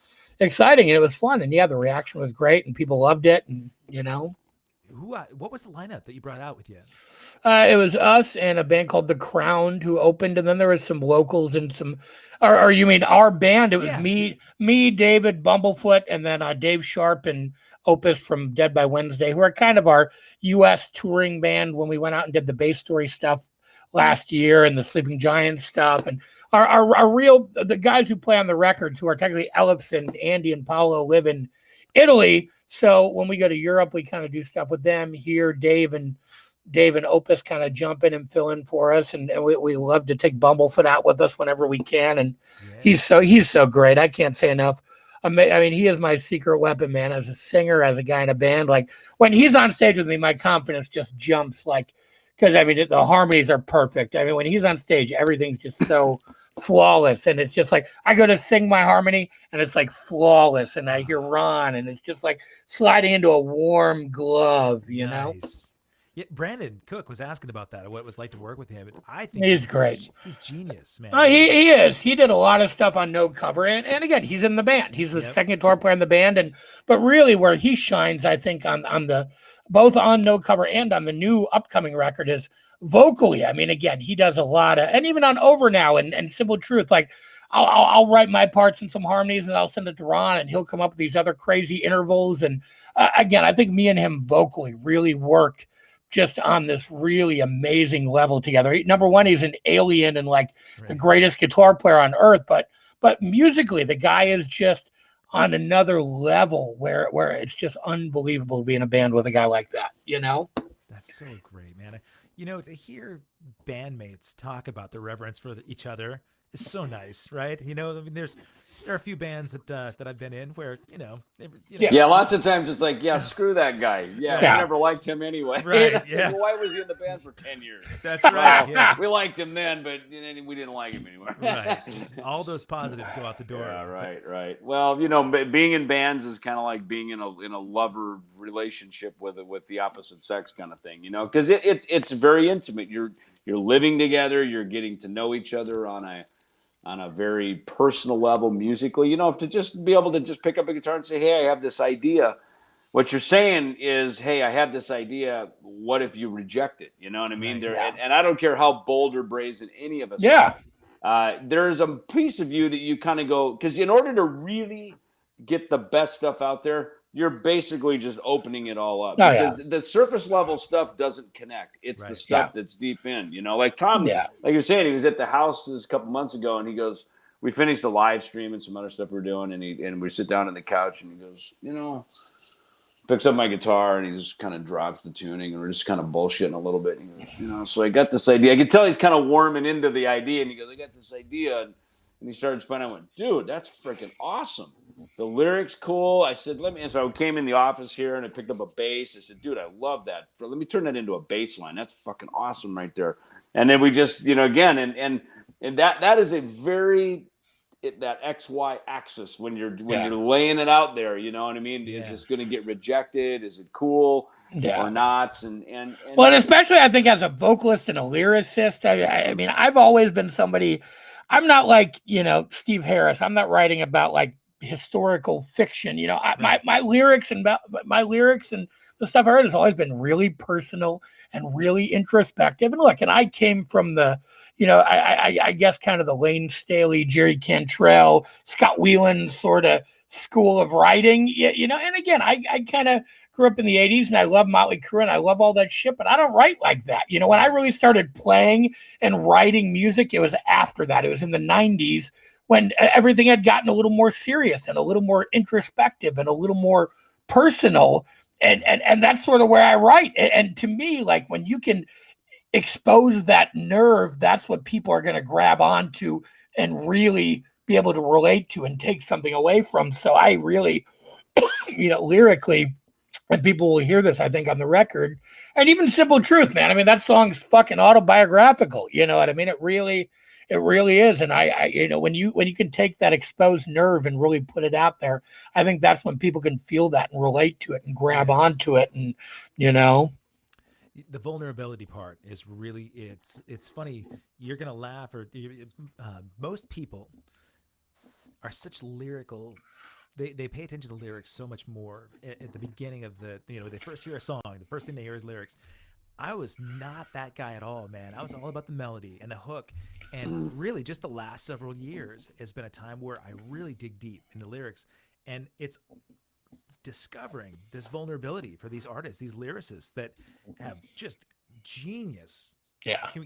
exciting, and it was fun. And yeah, the reaction was great, and people loved it. And what was the lineup that you brought out with you? It was us and a band called The Crown who opened, and then there was some locals and some. Or you mean our band? It was me, David Bumblefoot, and then Dave Sharp and Opus from Dead by Wednesday, who are kind of our U.S. touring band when we went out and did the Bass Story stuff last year and the Sleeping Giants stuff. And the guys who play on the records, who are technically Ellefson, Andy and Paolo, live in Italy. So when we go to Europe, we kind of do stuff with them. Here, Dave and Opus kind of jump in and fill in for us, and we love to take Bumblefoot out with us whenever we can. And he's so great. I can't say enough. I mean, he is my secret weapon, man. As a singer, as a guy in a band, like when he's on stage with me, my confidence just jumps. Like, because I mean, the harmonies are perfect. I mean, when he's on stage, everything's just so flawless, and it's just like I go to sing my harmony, and it's like flawless, and I hear Ron, and it's just like sliding into a warm glove, you know. Yeah, Brandon Cook was asking about that, what it was like to work with him. I think he's great. He's genius, man. He is. He did a lot of stuff on No Cover, and again, he's in the band. He's the second guitar player in the band, but really where he shines, I think, on the both on No Cover and on the new upcoming record is vocally. I mean, again, he does a lot of, and even on Over Now and Simple Truth, like I'll write my parts and some harmonies, and I'll send it to Ron, and he'll come up with these other crazy intervals. And again, I think me and him vocally really work just on this really amazing level together. Number one, he's an alien and like the greatest guitar player on earth, but musically, the guy is just on another level where it's just unbelievable to be in a band with a guy like that, you know? That's so great, man. You know, to hear bandmates talk about their reverence for each other is so nice, right? You know, I mean, there are a few bands that I've been in where, you know. Yeah, lots of times it's like, screw that guy. I never liked him anyway. Right, Like, well, why was he in the band for 10 years? That's right. Yeah. We liked him then, but we didn't like him anymore. Right. All those positives go out the door. Yeah, right. Well, you know, being in bands is kind of like being in a lover relationship with the opposite sex kind of thing, you know, because it's very intimate. You're living together. You're getting to know each other on a very personal level musically, you know, to just be able to just pick up a guitar and say, hey, I have this idea. What you're saying is, hey, I have this idea. What if you reject it? You know what I mean? And I don't care how bold or brazen any of us are. There's a piece of you that you kind of go, because in order to really get the best stuff out there, you're basically just opening it all up. Because the surface level stuff doesn't connect. It's the stuff that's deep in, you know, like Thom, like you're saying, he was at the house a couple months ago, and he goes, we finished a live stream and some other stuff we're doing, and we sit down on the couch, and he goes, you know, picks up my guitar, and he just kind of drops the tuning, and we're just kind of bullshitting a little bit. And he goes, you know, so I got this idea. I can tell he's kind of warming into the idea, and he goes, I got this idea, and he started spinning. I went, dude, that's freaking awesome. The lyrics cool. I said, and so I came in the office here and I picked up a bass. I said, dude, I love that. Let me turn that into a bass line. That's fucking awesome right there. And then we just, you know, again, and that is a very, that XY axis when you're laying it out there, you know what I mean? Is this going to get rejected? Is it cool or not? And especially I think as a vocalist and a lyricist, I mean, I've always been somebody, I'm not like, you know, Steve Harris. I'm not writing about like historical fiction, you know. My lyrics and the stuff I heard has always been really personal and really introspective. And look, and I came from the, you know, I guess kind of the Lane Staley, Jerry Cantrell, Scott Weiland sort of school of writing, you know. And again, I kind of grew up in the 80s and I love Motley Crue and I love all that shit, but I don't write like that. You know, when I really started playing and writing music, it was after that. It was in the 90s when everything had gotten a little more serious and a little more introspective and a little more personal. And that's sort of where I write. And to me, like when you can expose that nerve, that's what people are going to grab onto and really be able to relate to and take something away from. So I really, you know, lyrically, and people will hear this, I think, on the record, and even Simple Truth, man. I mean, that song's fucking autobiographical. You know what I mean? It really is. And I you know, when you can take that exposed nerve and really put it out there, I think that's when people can feel that and relate to it and grab onto it. And, you know, the vulnerability part is really, it's funny. You're going to laugh, or most people are such lyrical they pay attention to lyrics so much more at the beginning of they first hear a song, the first thing they hear is lyrics. I was not that guy at all, man. I was all about the melody and the hook. And really, just the last several years has been a time where I really dig deep into lyrics. And it's discovering this vulnerability for these artists, these lyricists that have just genius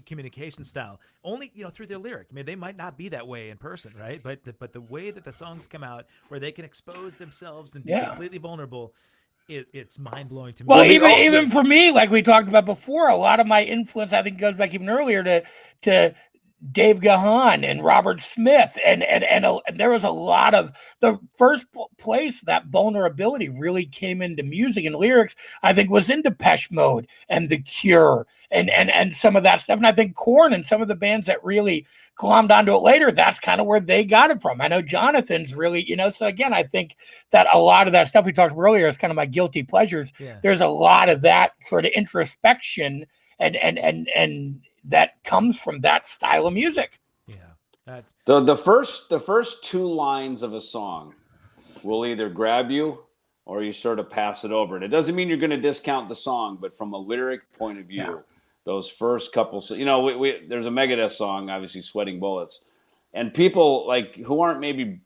communication style only through their lyric. I mean, they might not be that way in person, right? But the way that the songs come out, where they can expose themselves and be completely vulnerable, it's mind-blowing to me. Well, even for me, like we talked about before, a lot of my influence, I think, goes back even earlier to Dave Gahan and Robert Smith, and there was a lot of the first place that vulnerability really came into music and lyrics, I think, was in Depeche Mode and The Cure and some of that stuff. And I think Korn and some of the bands that really glommed onto it later, that's kind of where they got it from. I know Jonathan's really, so again, I think that a lot of that stuff we talked about earlier is kind of my guilty pleasures. Yeah. There's a lot of that sort of introspection and that comes from that style of music. Yeah, that's the first two lines of a song will either grab you or you sort of pass it over. And it doesn't mean you're going to discount the song, but from a lyric point of view, those first couple, there's a Megadeth song, obviously, "Sweating Bullets," and people like who aren't maybe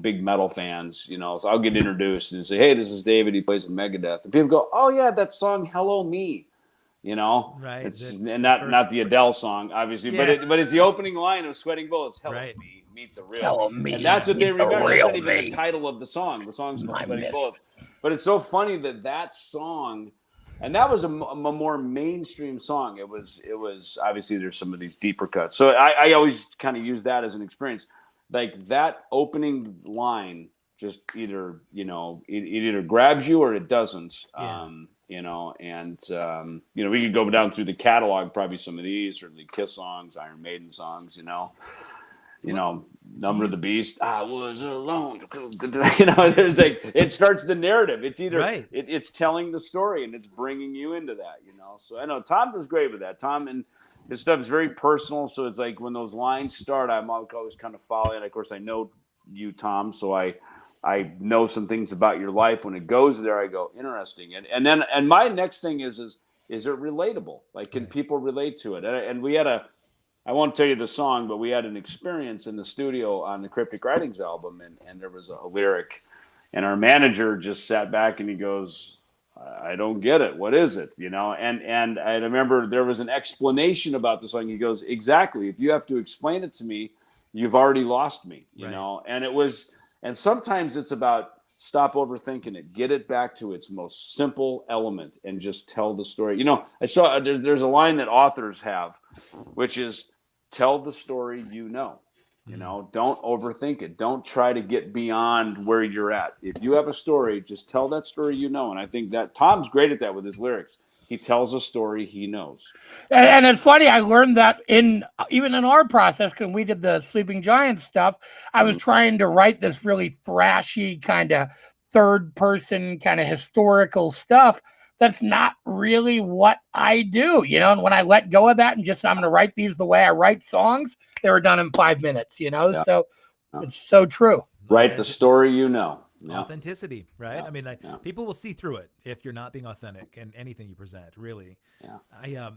big metal fans, so I'll get introduced and say, "Hey, this is David. He plays in Megadeth," and people go, "Oh yeah, that song, Hello Me." Right. It's not the Adele song, obviously, but it's the opening line of "Sweating Bullets." Hello me, meet the real. Hello me, and that's what they remember. That's not even me. the title of the song. The song's called "Sweating Bullets," but it's so funny that song, and that was a more mainstream song. It was obviously there's some of these deeper cuts. So I always kind of use that as an experience, like that opening line. Just either it either grabs you or it doesn't. We could go down through the catalog, probably some of these, certainly Kiss songs, Iron Maiden songs, Number of the Beast. I was alone. There's it starts the narrative. It's either it's telling the story and it's bringing you into that, So I know Thom does great with that. Thom and his stuff is very personal, so it's like when those lines start, I'm always kind of following. Of course, I know you, Thom, so I know some things about your life. When it goes there, I go, interesting. And my next thing is it relatable? Like, can people relate to it? And we had I won't tell you the song, but we had an experience in the studio on the Cryptic Writings album, and there was a lyric, and our manager just sat back and he goes, I don't get it. What is it? And I remember there was an explanation about the song. He goes, exactly. If you have to explain it to me, you've already lost me, and it was. And sometimes it's about stop overthinking it, get it back to its most simple element, and just tell the story. I saw there's a line that authors have, which is tell the story don't overthink it. Don't try to get beyond where you're at. If you have a story, just tell that story And I think that Thom's great at that with his lyrics. He tells a story he knows. And it's funny, I learned that even in our process, when we did the Sleeping Giants stuff, I was trying to write this really thrashy kind of third person kind of historical stuff. That's not really what I do, and when I let go of that and just, I'm going to write these the way I write songs, they were done in 5 minutes, so it's so true. Write the story Authenticity, right? I mean, people will see through it if you're not being authentic in anything you present, really. I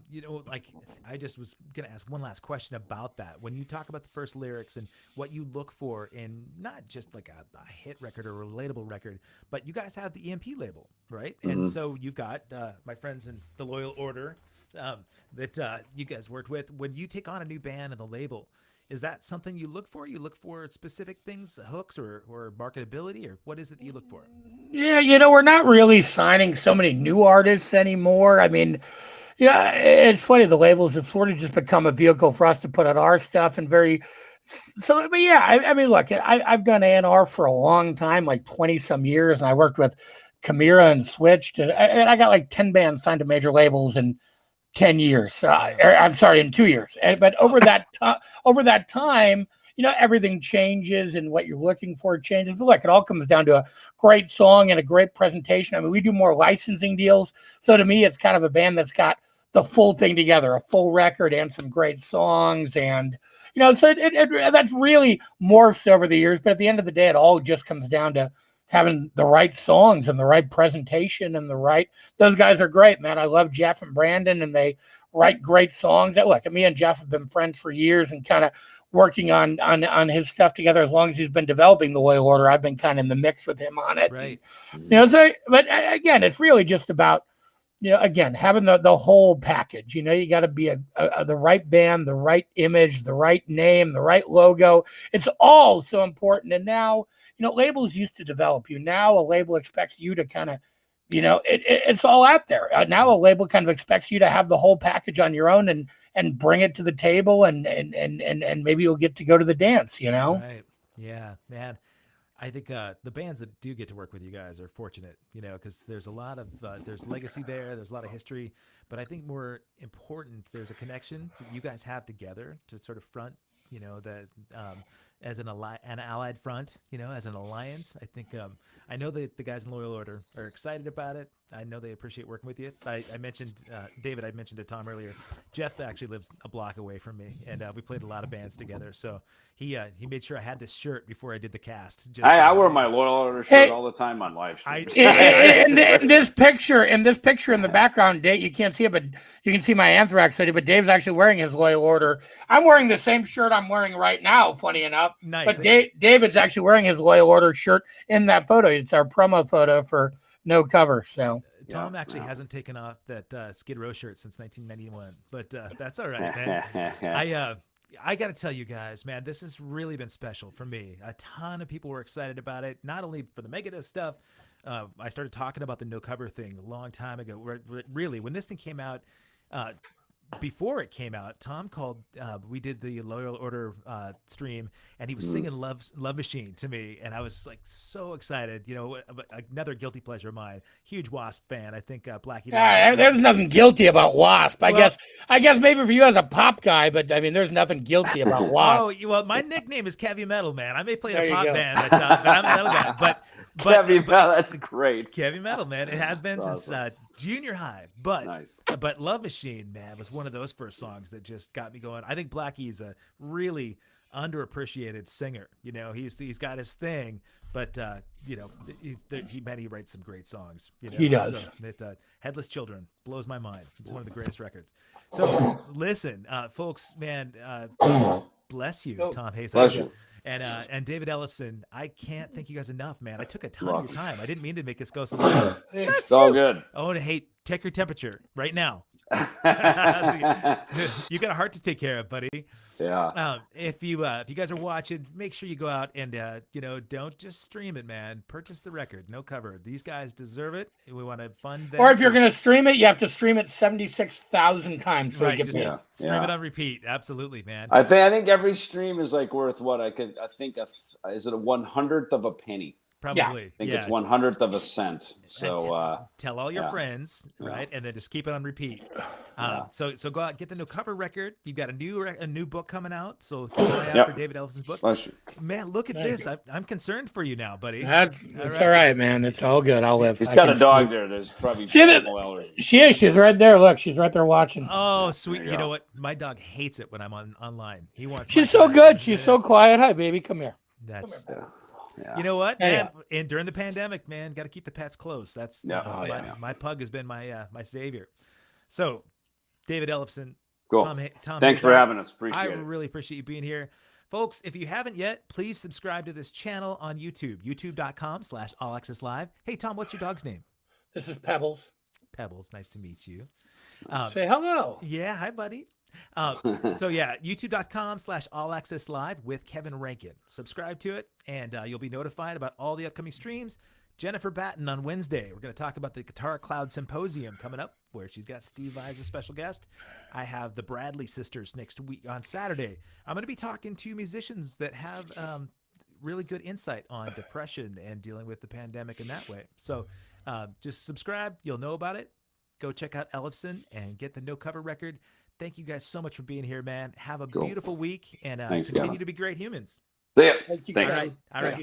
just was going to ask one last question about that. When you talk about the first lyrics and what you look for in not just like a hit record or a relatable record, but you guys have the EMP label, right? Mm-hmm. And so you've got my friends in the Loyal Order that you guys worked with. When you take on a new band and the label, is that something you look for? You look for specific things, hooks or marketability, or what is it that you look for? Yeah, we're not really signing so many new artists anymore. I mean, it's funny. The labels have sort of just become a vehicle for us to put out our stuff but I mean, look, I've done A&R for a long time, like 20 some years, and I worked with Chimera and Switched, and I got like 10 bands signed to major labels in 10 years. In 2 years. But over that time, everything changes and what you're looking for changes. But look, it all comes down to a great song and a great presentation. I mean, we do more licensing deals. So to me, it's kind of a band that's got the full thing together, a full record and some great songs. And, so that's really morphs over the years. But at the end of the day, it all just comes down to having the right songs and the right presentation and those guys are great, man. I love Jeff and Brandon, and they write great songs. Look, me and Jeff have been friends for years and kind of working on his stuff together. As long as he's been developing the Loyal Order, I've been kind of in the mix with him on it. Right. But again, it's really just about, again, having the whole package. You got to be the right band, the right image, the right name, the right logo. It's all so important. And now, labels used to develop you. Now a label expects you to kind of, it's all out there. Now a label kind of expects you to have the whole package on your own and bring it to the table, and maybe you'll get to go to the dance, Right. Yeah, man. I think the bands that do get to work with you guys are fortunate, because there's a lot of there's legacy there, there's a lot of history, but I think more important, there's a connection that you guys have together to sort of front, that as an allied front, as an alliance. I think I know that the guys in Loyal Order are excited about it. I know they appreciate working with you. I mentioned David. I mentioned to Thom earlier. Jeff actually lives a block away from me, and we played a lot of bands together. So he made sure I had this shirt before I did the cast. I wear my Loyal Order shirt all the time on live streams. In this picture in the background, Dave, you can't see it, but you can see my Anthrax hoodie. But Dave's actually wearing his Loyal Order. I'm wearing the same shirt I'm wearing right now. Funny enough, nice. But David's actually wearing his Loyal Order shirt in that photo. It's our promo photo for No Cover. So Thom actually hasn't taken off that Skid Row shirt since 1991, but that's all right, man. I got to tell you guys, man, this has really been special for me. A ton of people were excited about it, not only for the Megadeth stuff. I started talking about the No Cover thing a long time ago. Really, when this thing came out, before it came out, Thom called. We did the Loyal Order stream, and he was singing "Love Machine" to me, and I was like so excited. Another guilty pleasure of mine. Huge Wasp fan. I think Blackie. There's nothing guilty about Wasp. I guess maybe for you as a pop guy, but I mean, there's nothing guilty about Wasp. Oh well, my nickname is Kevy Metal Man. I may play in a pop band, but I'm a metal guy. But Kevy Metal, that's great. Kevy Metal, man. It has been since junior high. But nice. But Love Machine, man, was one of those first songs that just got me going. I think Blackie is a really underappreciated singer. He's got his thing, but he writes some great songs. He does. So Headless Children blows my mind. It's one of the greatest records. So listen, folks, man, bless you, Thom Hazaert. Bless you. And David Ellison, I can't thank you guys enough, man. I took a ton of your time. I didn't mean to make this go so long. It's all good. Oh, and hey, check your temperature right now. You got a heart to take care of, buddy. Yeah. If you guys are watching, make sure you go out and don't just stream it, man. Purchase the record, No Cover. These guys deserve it. We want to fund them. Or if you're going to stream it, you have to stream it 76,000 times. So right, you get stream it on repeat. Absolutely, man. I think every stream is like worth what is it a 1/100th of a penny? Probably. I think it's 1/100th of a cent. So tell all your friends, right? And then just keep it on repeat. So go out, get the No Cover record. You've got a new book coming out. So keep an eye out for David Ellison's book. Man, look at this. I'm concerned for you now, buddy. That's all right, man. It's all good. I'll live. He's got a dog there. There's probably she is. She's right there. Look, she's right there watching. Oh, sweet. You know what? My dog hates it when I'm online. He wants. She's so good. She's so quiet. Hi, baby. Come here. That's. You know what, man? And during the pandemic, man, got to keep the pets close. That's my pug has been my savior. So, David Ellefson, cool. Thom Thanks for having us. Appreciate it. I really appreciate you being here. Folks, if you haven't yet, please subscribe to this channel on YouTube, youtube.com/allaccesslive. Hey, Thom, what's your dog's name? This is Pebbles. Pebbles, nice to meet you. Say hello. Yeah, hi, buddy. youtube.com/allaccesslive with Kevin Rankin. Subscribe to it, and you'll be notified about all the upcoming streams. Jennifer Batten on Wednesday. We're going to talk about the Guitar Cloud Symposium coming up, where she's got Steve Vai as a special guest. I have the Bradley sisters next week on Saturday. I'm going to be talking to musicians that have really good insight on depression and dealing with the pandemic in that way. So just subscribe. You'll know about it. Go check out Ellefson and get the No Cover record. Thank you guys so much for being here, man. Have a beautiful week and continue to be great humans. See ya. Thank you, Thanks. guys. All right.